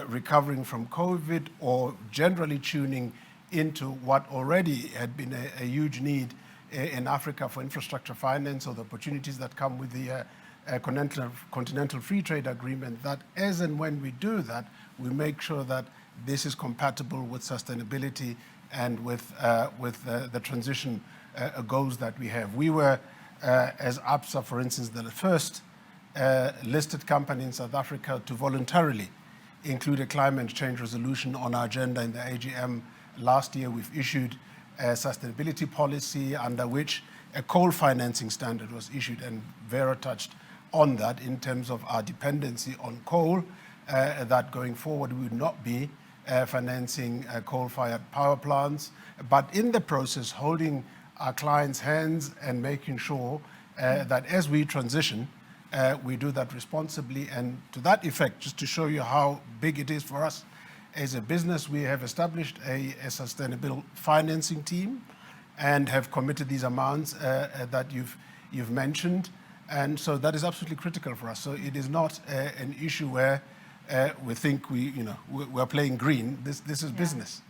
recovering from COVID or generally tuning into what already had been a huge need in Africa for infrastructure finance, or the opportunities that come with the Continental Free Trade Agreement, that as and when we do that, we make sure that this is compatible with sustainability and with the transition goals that we have. We were, as Absa, for instance, the first listed company in South Africa to voluntarily include a climate change resolution on our agenda in the AGM. Last year, we've issued a sustainability policy under which a coal financing standard was issued, and Vera touched on that in terms of our dependency on coal, that going forward we would not be financing coal-fired power plants, but in the process holding our clients' hands and making sure that as we transition, we do that responsibly. And to that effect, just to show you how big it is for us as a business, we have established a sustainable financing team and have committed these amounts that you've mentioned. And so that is absolutely critical for us. So it is not an issue where we think we're playing green. This is business.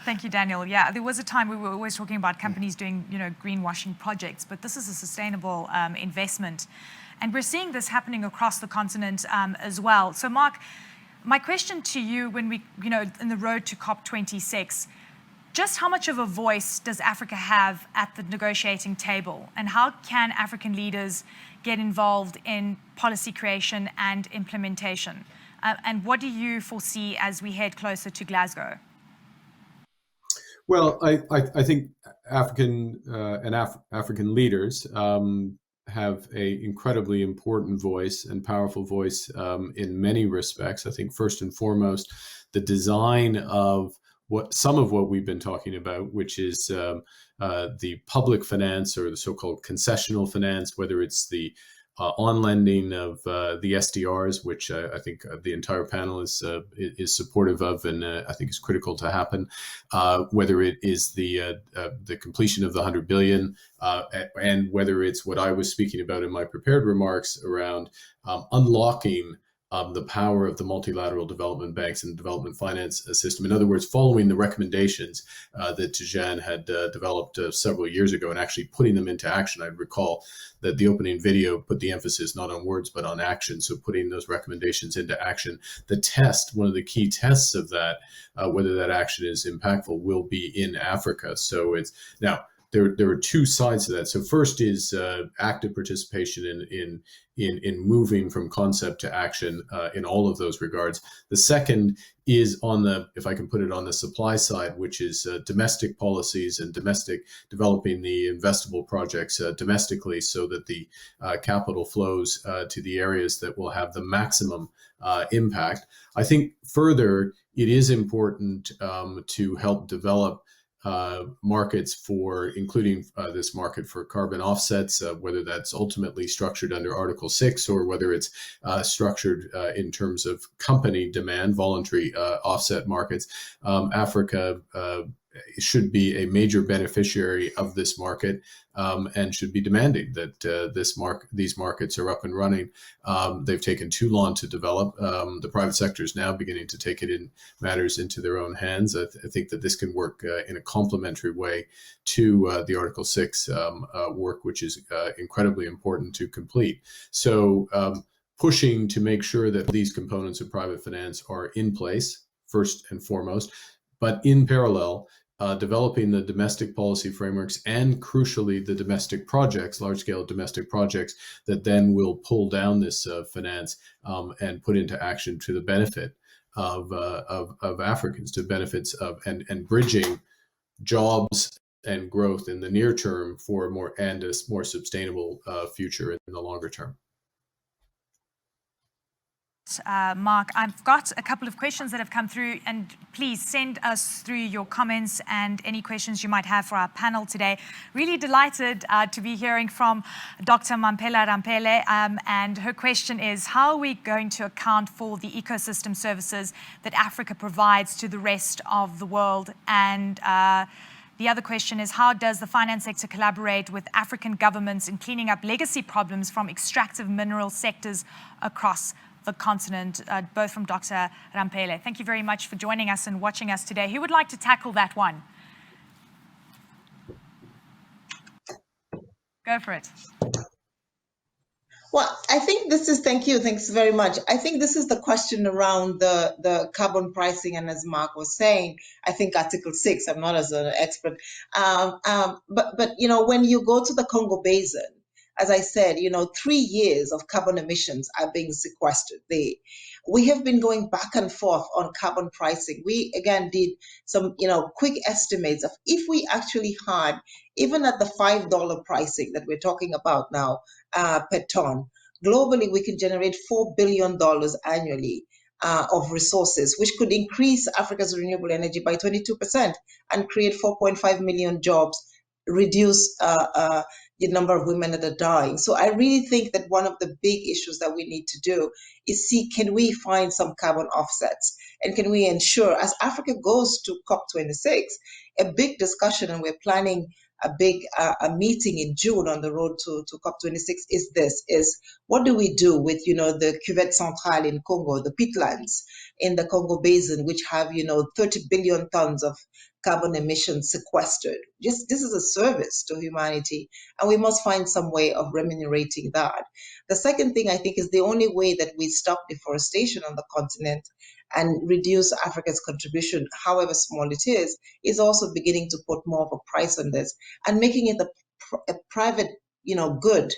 Thank you, Daniel. Yeah, there was a time we were always talking about companies doing, greenwashing projects, but this is a sustainable investment. And we're seeing this happening across the continent as well. So Mark, my question to you, when we, in the road to COP26, just how much of a voice does Africa have at the negotiating table? And how can African leaders get involved in policy creation and implementation? And what do you foresee as we head closer to Glasgow? Well, I think African African leaders have an incredibly important voice and powerful voice in many respects. I think first and foremost, the design of some of what we've been talking about, which is the public finance or the so-called concessional finance, whether it's the on lending of the SDRs, which I think the entire panel is supportive of, and I think is critical to happen. Whether it is the completion of the 100 billion, and whether it's what I was speaking about in my prepared remarks around unlocking the power of the multilateral development banks and development finance system. In other words, following the recommendations that Tijan had developed several years ago and actually putting them into action. I recall that the opening video put the emphasis not on words, but on action. So putting those recommendations into action. The test, one of the key tests of that, whether that action is impactful, will be in Africa. So it's now, there are two sides to that. So first is active participation in moving from concept to action in all of those regards. The second is on the, if I can put it on the supply side, which is domestic policies and developing the investable projects domestically, so that the capital flows to the areas that will have the maximum impact. I think further, it is important to help develop markets for, including this market for carbon offsets, whether that's ultimately structured under Article 6 or whether it's structured in terms of company demand, voluntary offset markets. Africa should be a major beneficiary of this market and should be demanding that these markets are up and running. They've taken too long to develop. The private sector is now beginning to take matters into their own hands. I think that this can work in a complementary way to the Article 6 work, which is incredibly important to complete. So pushing to make sure that these components of private finance are in place, first and foremost, but in parallel, developing the domestic policy frameworks and, crucially, the domestic projects, large-scale domestic projects that then will pull down this finance and put into action to the benefit of Africans, to benefits of and bridging jobs and growth in the near term for a more sustainable future in the longer term. Mark, I've got a couple of questions that have come through, and please send us through your comments and any questions you might have for our panel today. Really delighted to be hearing from Dr. Mamphela Ramphele, and her question is, how are we going to account for the ecosystem services that Africa provides to the rest of the world? And the other question is, how does the finance sector collaborate with African governments in cleaning up legacy problems from extractive mineral sectors across the continent, both from Dr. Ramphele. Thank you very much for joining us and watching us today. Who would like to tackle that one? Go for it. Well, I think this is, thanks very much. I think this is the question around the carbon pricing, and as Mark was saying, I think Article 6, I'm not as an expert, but you know, when you go to the Congo Basin, as I said, 3 years of carbon emissions are being sequestered there. We have been going back and forth on carbon pricing. We, again, did some, quick estimates of if we actually had, even at the $5 pricing that we're talking about now per ton, globally, we can generate $4 billion annually of resources, which could increase Africa's renewable energy by 22% and create 4.5 million jobs, reduce the number of women that are dying. So I really think that one of the big issues that we need to do is see, can we find some carbon offsets? And can we ensure, as Africa goes to COP26, a big discussion, and we're planning a big a meeting in June on the road to COP26, is what do we do with, the Cuvette Centrale in Congo, the peatlands in the Congo Basin, which have, 30 billion tons of carbon emissions sequestered. This is a service to humanity, and we must find some way of remunerating that. The second thing, I think, is the only way that we stop deforestation on the continent and reduce Africa's contribution, however small it is also beginning to put more of a price on this and making it a private, good.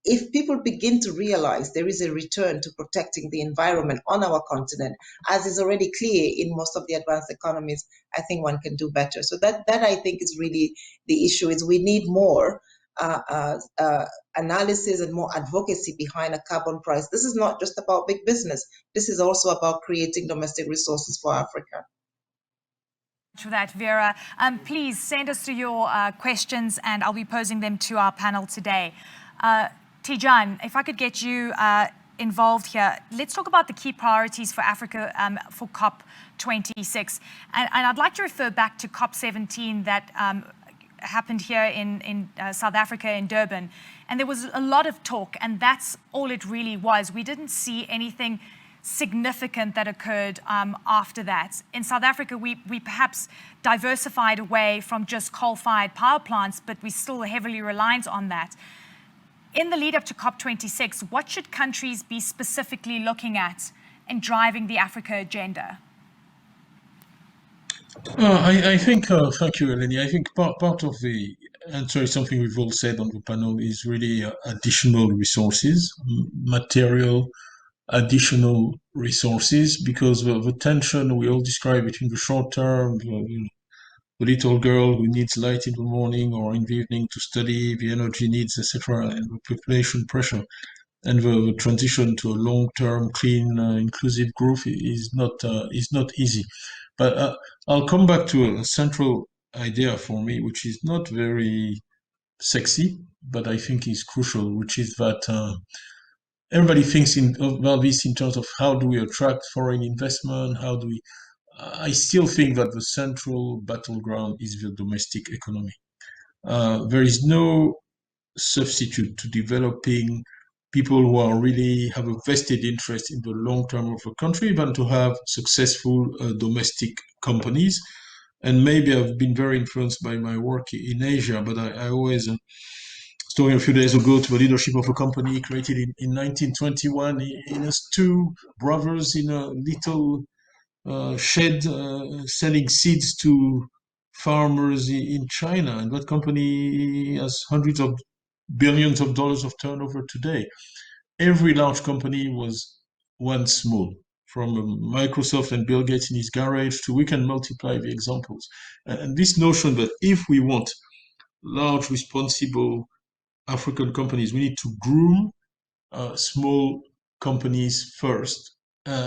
If people begin to realize there is a return to protecting the environment on our continent, as is already clear in most of the advanced economies, I think one can do better. So that I think is really the issue, is we need more analysis and more advocacy behind a carbon price. This is not just about big business. This is also about creating domestic resources for Africa. For that, Vera. Please send us through your questions, and I'll be posing them to our panel today. Tijan, if I could get you involved here, let's talk about the key priorities for Africa for COP26. And I'd like to refer back to COP17 that happened here in South Africa, in Durban. And there was a lot of talk, and that's all it really was. We didn't see anything significant that occurred after that. In South Africa, we perhaps diversified away from just coal-fired power plants, but we still heavily reliant on that. In the lead up to COP26, what should countries be specifically looking at in driving the Africa agenda? I think, thank you, Eleni. I think part of the answer is something we've all said on the panel is really additional resources, material, additional resources, because the tension we all describe between the short term, the little girl who needs light in the morning or in the evening to study, the energy needs, etc., and the population pressure, and the transition to a long-term, clean, inclusive growth is not easy. But I'll come back to a central idea for me, which is not very sexy, but I think is crucial, which is that everybody thinks about this in terms of how do we attract foreign investment, how do we... I still think that the central battleground is the domestic economy. There is no substitute to developing people who are really have a vested interest in the long term of a country than to have successful domestic companies. And maybe I've been very influenced by my work in Asia, but I always was talking a few days ago to the leadership of a company created in 1921. It has two brothers in a little shed selling seeds to farmers in China, and that company has hundreds of billions of dollars of turnover today. Every large company was once small, from Microsoft and Bill Gates in his garage to we can multiply the examples. And this notion that if we want large, responsible African companies, we need to groom small companies first.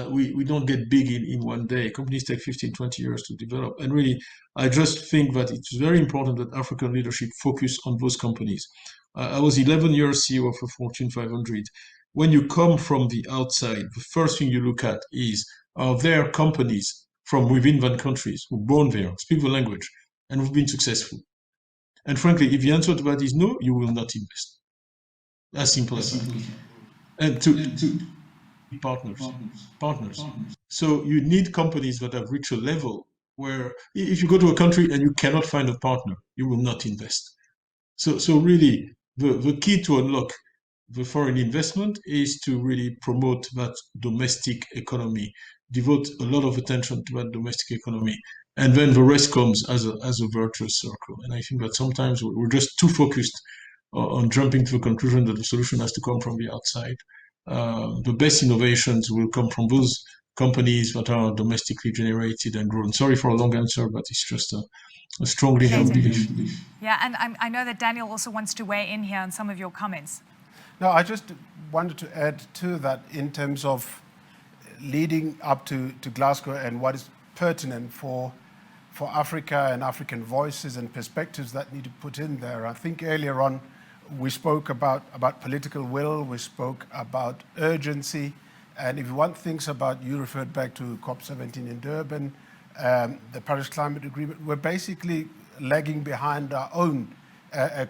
We don't get big in one day. Companies take 15, 20 years to develop. And really, I just think that it's very important that African leadership focus on those companies. I was 11 years CEO of a Fortune 500. When you come from the outside, the first thing you look at is, are there companies from within that countries who are born there, speak the language, and who've been successful? And frankly, if the answer to that is no, you will not invest. As simple as that. And to partners. So you need companies that have reached a level where if you go to a country and you cannot find a partner, you will not invest. So really, the key to unlock the foreign investment is to really promote that domestic economy, devote a lot of attention to that domestic economy, and then the rest comes as a virtuous circle. And I think that sometimes we're just too focused on jumping to the conclusion that the solution has to come from the outside. The best innovations will come from those companies that are domestically generated and grown. Sorry for a long answer, but it's just a strongly held belief. Yeah, and I know that Daniel also wants to weigh in here on some of your comments. No, I just wanted to add to that in terms of leading up to Glasgow and what is pertinent for Africa and African voices and perspectives that need to put in there. I think earlier on we spoke about political will, we spoke about urgency, and if one thinks about, you referred back to COP17 in Durban, the Paris Climate Agreement, we're basically lagging behind our own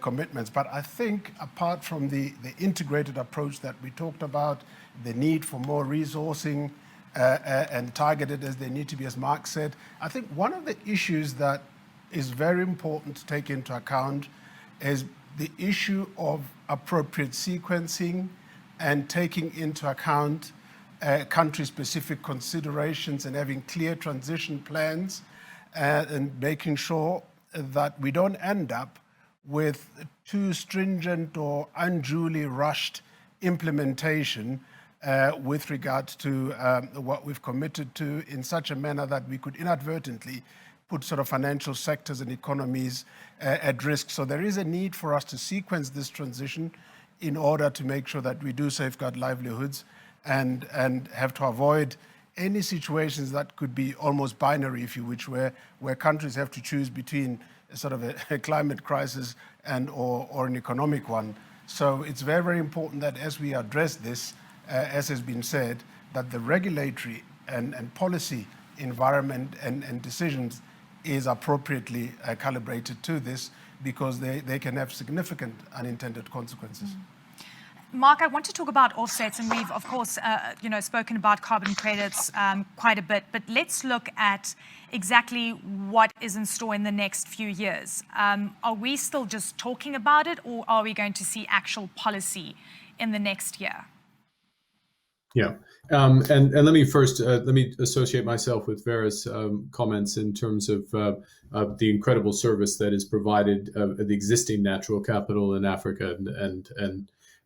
commitments. But I think apart from the integrated approach that we talked about, the need for more resourcing and targeted as they need to be, as Mark said, I think one of the issues that is very important to take into account is the issue of appropriate sequencing and taking into account country-specific considerations and having clear transition plans and making sure that we don't end up with too stringent or unduly rushed implementation with regard to what we've committed to in such a manner that we could inadvertently put sort of financial sectors and economies at risk. So there is a need for us to sequence this transition in order to make sure that we do safeguard livelihoods and have to avoid any situations that could be almost binary, if you wish, where countries have to choose between sort of a climate crisis and or an economic one. So it's very, very important that as we address this, as has been said, that the regulatory and policy environment and decisions is appropriately calibrated to this, because they can have significant unintended consequences. Mark, I want to talk about offsets, and we've, of course, spoken about carbon credits quite a bit, but let's look at exactly what is in store in the next few years. Are we still just talking about it, or are we going to see actual policy in the next year? Yeah, and let me first let me associate myself with Vera's comments in terms of the incredible service that is provided the existing natural capital in Africa,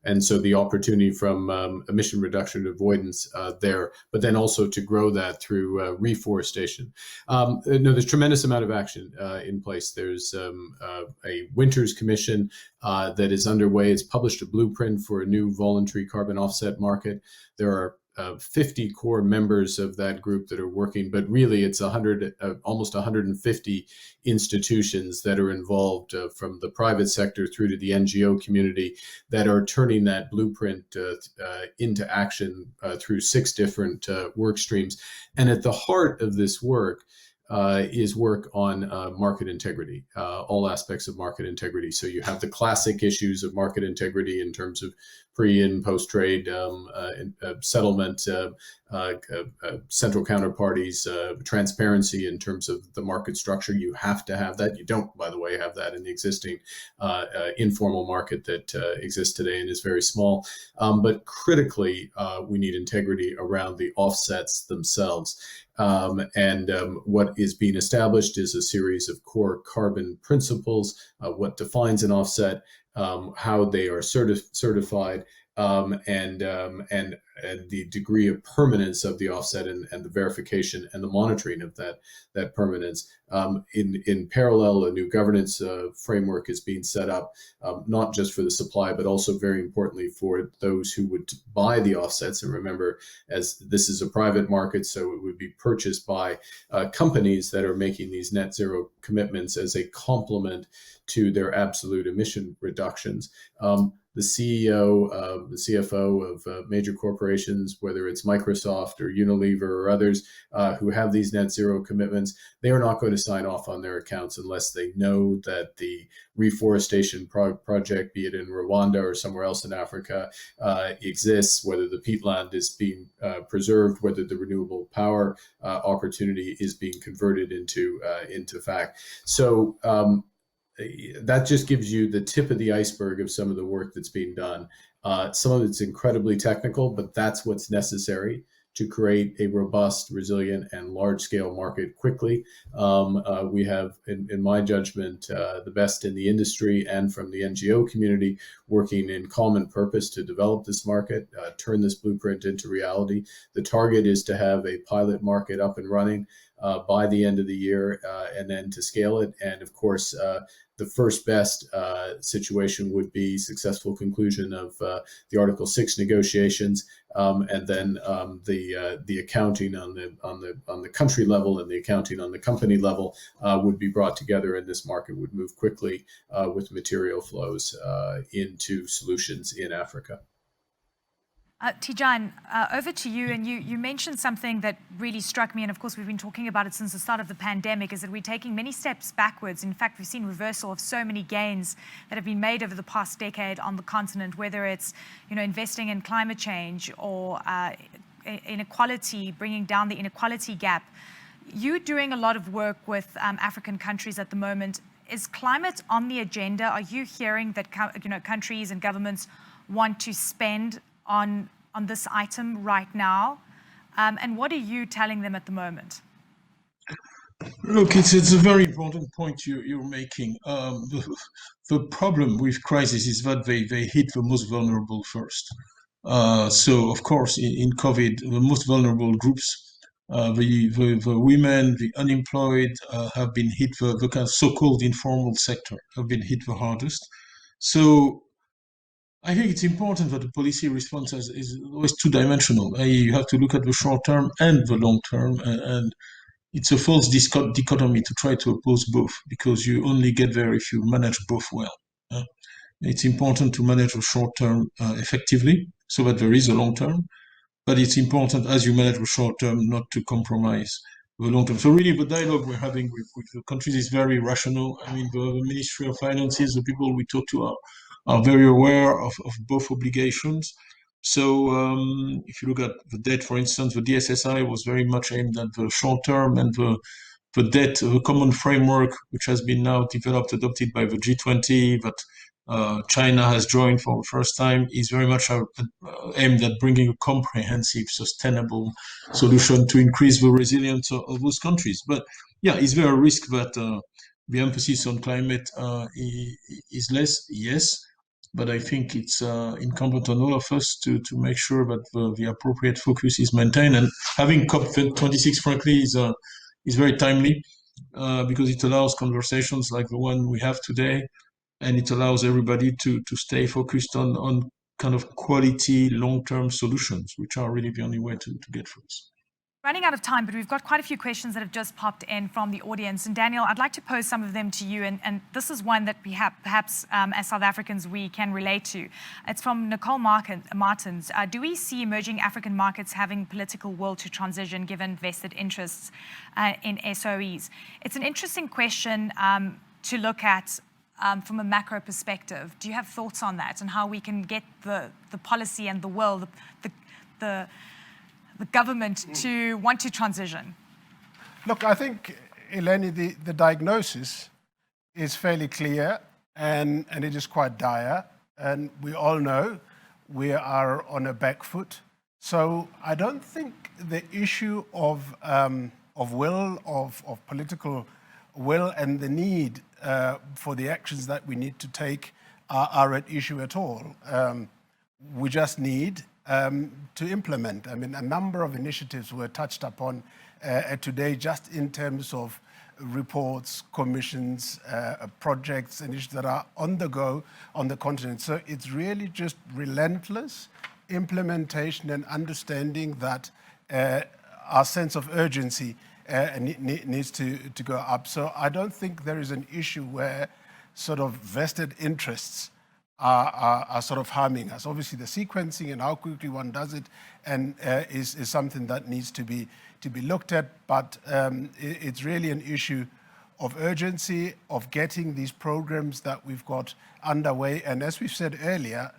and so the opportunity from emission reduction and avoidance there, but then also to grow that through reforestation. There's tremendous amount of action in place. There's a Winters Commission that is underway. It's published a blueprint for a new voluntary carbon offset market. There are 50 core members of that group that are working, but really it's almost 150 institutions that are involved from the private sector through to the NGO community that are turning that blueprint into action through 6 different work streams. And at the heart of this work is work on market integrity, all aspects of market integrity. So you have the classic issues of market integrity in terms of pre and post trade settlement, central counterparties, transparency in terms of the market structure. You have to have that. You don't, by the way, have that in the existing informal market that exists today and is very small. But critically, we need integrity around the offsets themselves. What is being established is a series of core carbon principles, what defines an offset, how they are certified, and the degree of permanence of the offset and the verification and the monitoring of that permanence. In parallel, a new governance framework is being set up, not just for the supply, but also very importantly for those who would buy the offsets. And remember, as this is a private market, so it would be purchased by companies that are making these net zero commitments as a complement to their absolute emission reductions. The CEO, the CFO of major corporations, whether it's Microsoft or Unilever or others who have these net zero commitments, they are not going to sign off on their accounts unless they know that the reforestation project, be it in Rwanda or somewhere else in Africa, exists, whether the peatland is being preserved, whether the renewable power opportunity is being converted into fact. So that just gives you the tip of the iceberg of some of the work that's being done. Some of it's incredibly technical, but that's what's necessary to create a robust, resilient, and large-scale market quickly. We have, in my judgment, the best in the industry and from the NGO community working in common purpose to develop this market, turn this blueprint into reality. The target is to have a pilot market up and running by the end of the year, and then to scale it. And of course, the first best situation would be successful conclusion of the Article 6 negotiations, and then the accounting on the country level and the accounting on the company level would be brought together, and this market would move quickly with material flows into solutions in Africa. Tidjane, over to you, and you mentioned something that really struck me, and of course we've been talking about it since the start of the pandemic, is that we're taking many steps backwards. In fact, we've seen reversal of so many gains that have been made over the past decade on the continent, whether it's investing in climate change or inequality, bringing down the inequality gap. You're doing a lot of work with African countries at the moment. Is climate on the agenda? Are you hearing that countries and governments want to spend on this item right now? And what are you telling them at the moment? Look, it's a very important point you're making. The problem with crisis is that they hit the most vulnerable first. So, of course, in COVID, the most vulnerable groups, the women, the unemployed have been hit, the kind of so-called informal sector have been hit the hardest. So I think it's important that the policy response is always two-dimensional. You have to look at the short term and the long term, and it's a false dichotomy to try to oppose both, because you only get there if you manage both well. It's important to manage the short term effectively so that there is a long term, but it's important as you manage the short term not to compromise the long term. So really the dialogue we're having with the countries is very rational. I mean, the Ministry of Finances, the people we talk to are very aware of both obligations. So if you look at the debt, for instance, the DSSI was very much aimed at the short term, and the debt, the common framework, which has been now developed, adopted by the G20, that China has joined for the first time, is very much aimed at bringing a comprehensive, sustainable solution to increase the resilience of those countries. But yeah, is there a risk that the emphasis on climate is less? Yes. But I think it's incumbent on all of us to make sure that the appropriate focus is maintained. And having COP26, frankly, is very timely because it allows conversations like the one we have today, and it allows everybody to stay focused on kind of quality long-term solutions, which are really the only way to get through this. Running out of time, but we've got quite a few questions that have just popped in from the audience. And Daniel, I'd like to pose some of them to you. And this is one that we have, perhaps as South Africans we can relate to. It's from Nicole Martins. Do we see emerging African markets having political will to transition given vested interests in SOEs? It's an interesting question to look at from a macro perspective. Do you have thoughts on that and how we can get the policy and the will, the government to want to transition? Look, I think, Eleni, the diagnosis is fairly clear and it is quite dire. And we all know we are on a back foot. So I don't think the issue of will, of political will, and the need for the actions that we need to take are at issue at all. We just need to implement. I mean, a number of initiatives were touched upon today just in terms of reports, commissions, projects, initiatives that are on the go on the continent. So it's really just relentless implementation and understanding that our sense of urgency needs to go up. So I don't think there is an issue where sort of vested interests are sort of harming us. Obviously, the sequencing and how quickly one does it and is something that needs to be looked at. But it's really an issue of urgency of getting these programs that we've got underway. And as we've said earlier,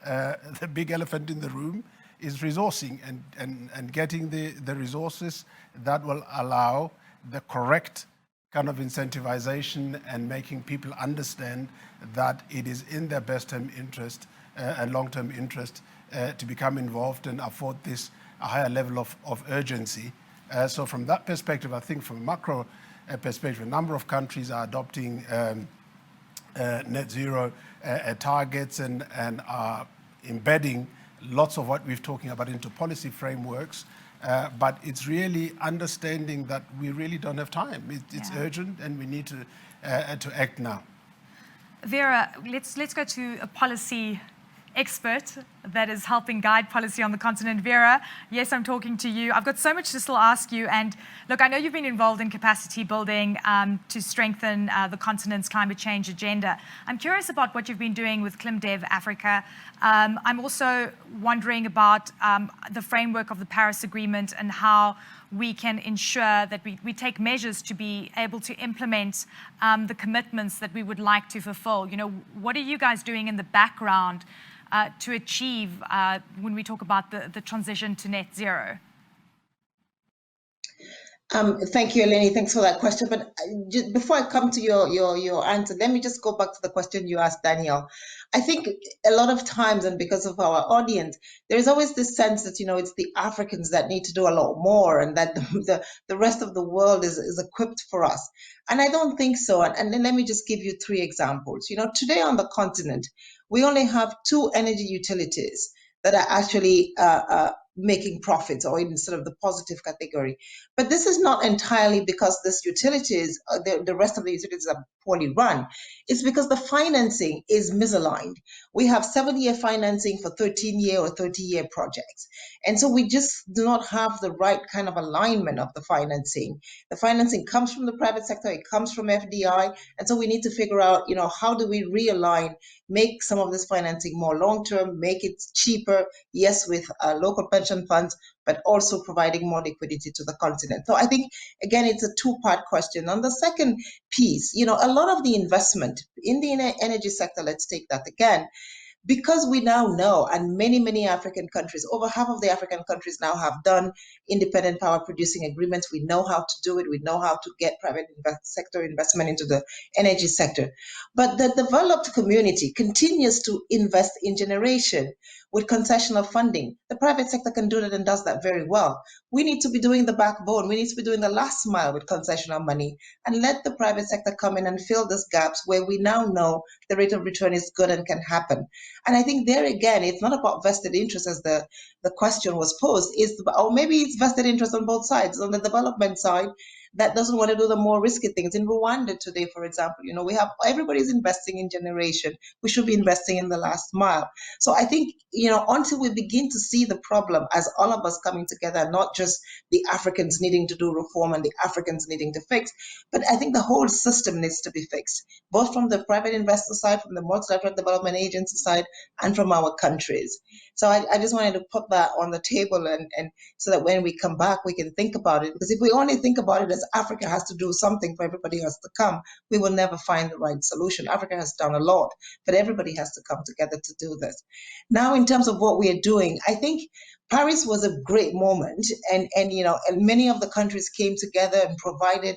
the big elephant in the room is resourcing and getting the resources that will allow the correct kind of incentivization and making people understand that it is in their best term interest and long-term interest to become involved and afford this a higher level of urgency. So from that perspective, I think from a macro perspective, a number of countries are adopting net zero targets and are embedding lots of what we're talking about into policy frameworks. But it's really understanding that we really don't have time. It's urgent and we need to act now. Vera, let's go to a policy expert that is helping guide policy on the continent. Vera, yes, I'm talking to you. I've got so much to still ask you. And look, I know you've been involved in capacity building to strengthen the continent's climate change agenda. I'm curious about what you've been doing with ClimDev Africa. I'm also wondering about the framework of the Paris Agreement and how we can ensure that we take measures to be able to implement the commitments that we would like to fulfill. You know, what are you guys doing in the background to achieve when we talk about the transition to net zero? Thank you, Eleni. Thanks for that question. But just before I come to your answer, let me just go back to the question you asked, Daniel. I think a lot of times, and because of our audience, there is always this sense that, you know, it's the Africans that need to do a lot more and that the rest of the world is equipped for us. And I don't think so. And then let me just give you 3 examples. You know, today on the continent, we only have 2 energy utilities that are actually making profits or in sort of the positive category. But this is not entirely because this utilities, the rest of the utilities are poorly run. It's because the financing is misaligned. We have 7-year financing for 13-year or 30-year projects. And so we just do not have the right kind of alignment of the financing. The financing comes from the private sector, it comes from FDI. And so we need to figure out, how do we realign, make some of this financing more long-term, make it cheaper, yes, with local pension funds, but also providing more liquidity to the continent. So I think, again, it's a two-part question. On the second piece, a lot of the investment in the energy sector, let's take that again, because we now know, and many African countries, over half of the African countries now have done independent power producing agreements. We know how to do it. We know how to get private sector investment into the energy sector. But the developed community continues to invest in generation with concessional funding. The private sector can do that and does that very well. We need to be doing the backbone. We need to be doing the last mile with concessional money and let the private sector come in and fill these gaps where we now know the rate of return is good and can happen. And I think there again, it's not about vested interest as the question was posed, or maybe it's vested interest on both sides. On the development side, that doesn't want to do the more risky things. In Rwanda today, for example, we have everybody's investing in generation. We should be investing in the last mile. So I think, until we begin to see the problem as all of us coming together, not just the Africans needing to do reform and the Africans needing to fix, but I think the whole system needs to be fixed, both from the private investor side, from the multilateral development agency side, and from our countries. So I just wanted to put that on the table and so that when we come back, we can think about it. Because if we only think about it as Africa has to do something for everybody else to come, we will never find the right solution. Africa has done a lot, but everybody has to come together to do this. Now, in terms of what we are doing, I think Paris was a great moment, and many of the countries came together and provided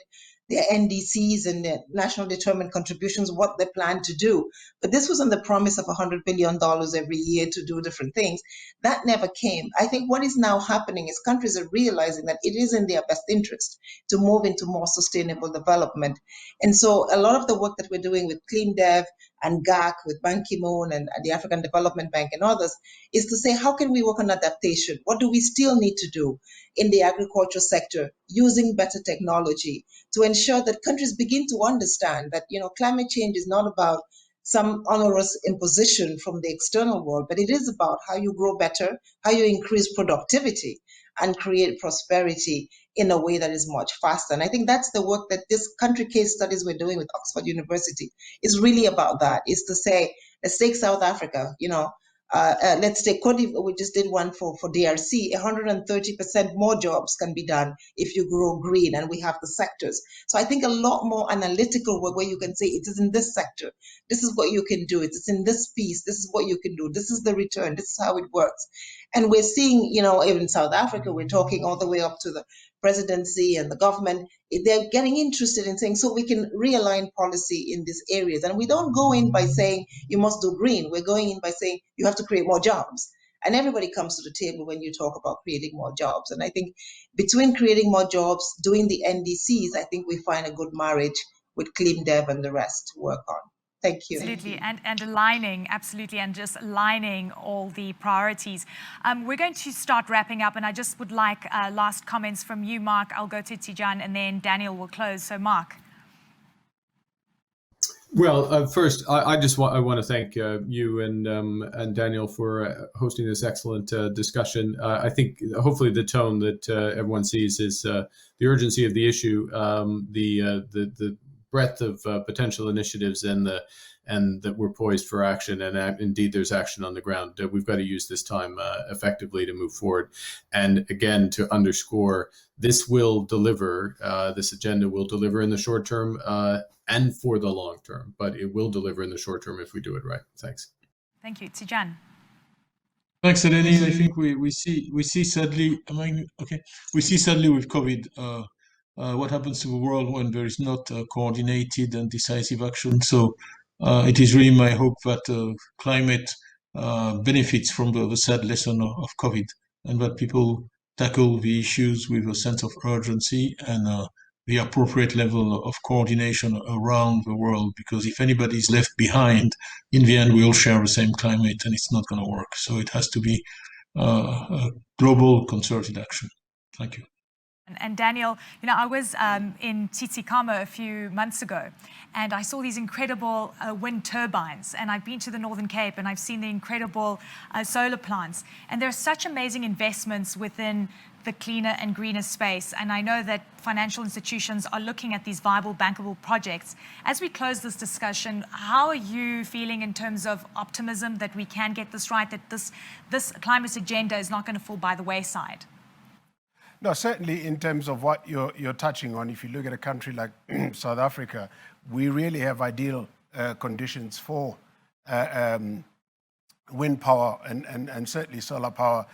their NDCs and their national determined contributions, what they plan to do. But this was on the promise of $100 billion every year to do different things. That never came. I think what is now happening is countries are realizing that it is in their best interest to move into more sustainable development. And so a lot of the work that we're doing with Clean Dev and GAC, with Ban Ki-moon and the African Development Bank and others, is to say, how can we work on adaptation? What do we still need to do in the agriculture sector using better technology to ensure that countries begin to understand that, climate change is not about some onerous imposition from the external world, but it is about how you grow better, how you increase productivity and create prosperity in a way that is much faster. And I think that's the work that this country case studies we're doing with Oxford University is really about. That is to say, let's take South Africa, let's take Cote d'Ivoire, we just did one for DRC, 130% more jobs can be done if you grow green, and we have the sectors. So I think a lot more analytical work where you can say it is in this sector, this is what you can do, it's in this piece, this is what you can do, this is the return, this is how it works. And we're seeing, even in South Africa, we're talking all the way up to the presidency and the government, they're getting interested in saying, so we can realign policy in these areas. And we don't go in by saying you must do green. We're going in by saying you have to create more jobs. And everybody comes to the table when you talk about creating more jobs. And I think between creating more jobs, doing the NDCs, I think we find a good marriage with Clean Dev and the rest to work on. Thank you. Absolutely, and aligning, absolutely, and just aligning all the priorities. We're going to start wrapping up, and I just would like last comments from you, Mark. I'll go to Tijan, and then Daniel will close. So, Mark. Well, first, I want to thank you and Daniel for hosting this excellent discussion. I think hopefully the tone that everyone sees is the urgency of the issue, the breadth of potential initiatives, and that we're poised for action, and indeed there's action on the ground. We've got to use this time effectively to move forward. And again, to underscore, this will deliver, this agenda will deliver in the short term and for the long term, but it will deliver in the short term if we do it right. Thanks. Thank you. Tijan. Thanks, Eleni. I think we see sadly, we see sadly with COVID, what happens to the world when there is not coordinated and decisive action. So it is really my hope that climate benefits from the sad lesson of COVID, and that people tackle the issues with a sense of urgency and the appropriate level of coordination around the world, because if anybody is left behind, in the end we all share the same climate and it's not going to work. So it has to be global concerted action. Thank you. And Daniel, I was in Tsitsikamma a few months ago, and I saw these incredible wind turbines. And I've been to the Northern Cape, and I've seen the incredible solar plants. And there are such amazing investments within the cleaner and greener space. And I know that financial institutions are looking at these viable, bankable projects. As we close this discussion, how are you feeling in terms of optimism that we can get this right, that this climate agenda is not going to fall by the wayside? No, certainly in terms of what you're touching on, if you look at a country like South Africa, we really have ideal conditions for wind power and certainly solar power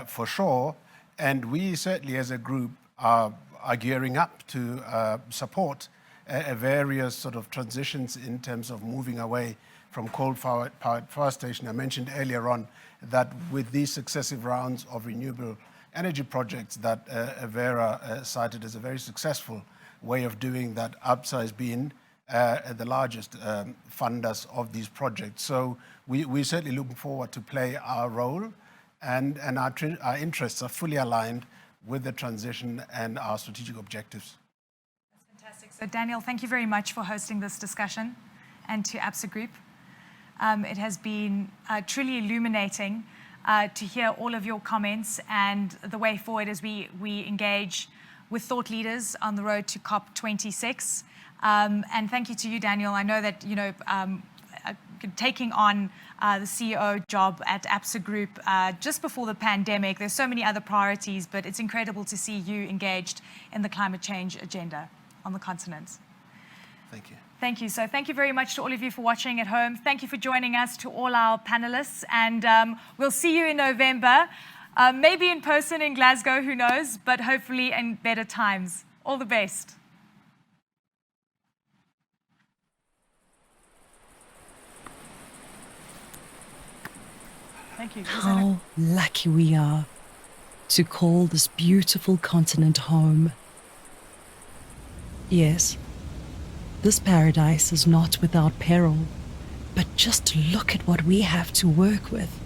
for sure. And we certainly as a group are gearing up to support various sort of transitions in terms of moving away from coal-powered power station. I mentioned earlier on that with these successive rounds of renewable energy projects that Vera cited as a very successful way of doing that, Absa has been the largest funders of these projects. So we're certainly looking forward to play our role, and our interests are fully aligned with the transition and our strategic objectives. That's fantastic. So Daniel, thank you very much for hosting this discussion, and to Absa Group. It has been truly illuminating to hear all of your comments and the way forward as we engage with thought leaders on the road to COP26. And thank you to you, Daniel. I know that, taking on the CEO job at Absa Group just before the pandemic, there's so many other priorities, but it's incredible to see you engaged in the climate change agenda on the continent. Thank you. Thank you. So thank you very much to all of you for watching at home. Thank you for joining us, to all our panelists. And we'll see you in November, maybe in person in Glasgow, who knows, but hopefully in better times. All the best. Thank you. How lucky we are to call this beautiful continent home. Yes. This paradise is not without peril, but just look at what we have to work with.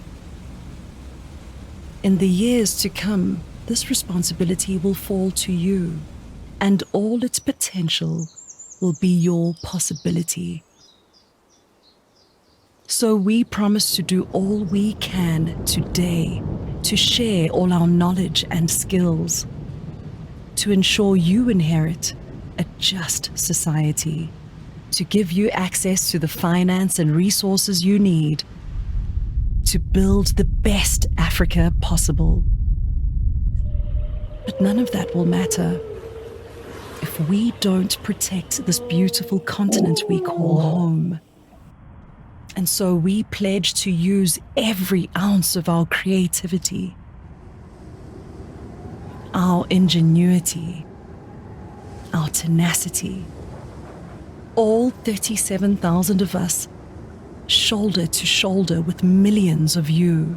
In the years to come, this responsibility will fall to you, and all its potential will be your possibility. So we promise to do all we can today to share all our knowledge and skills, to ensure you inherit a just society, to give you access to the finance and resources you need to build the best Africa possible. But none of that will matter if we don't protect this beautiful continent we call home. And so we pledge to use every ounce of our creativity, our ingenuity, our tenacity, all 37,000 of us, shoulder to shoulder with millions of you,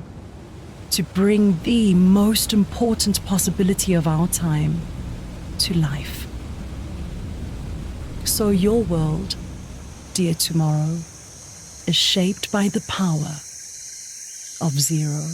to bring the most important possibility of our time to life. So your world, dear tomorrow, is shaped by the power of zero.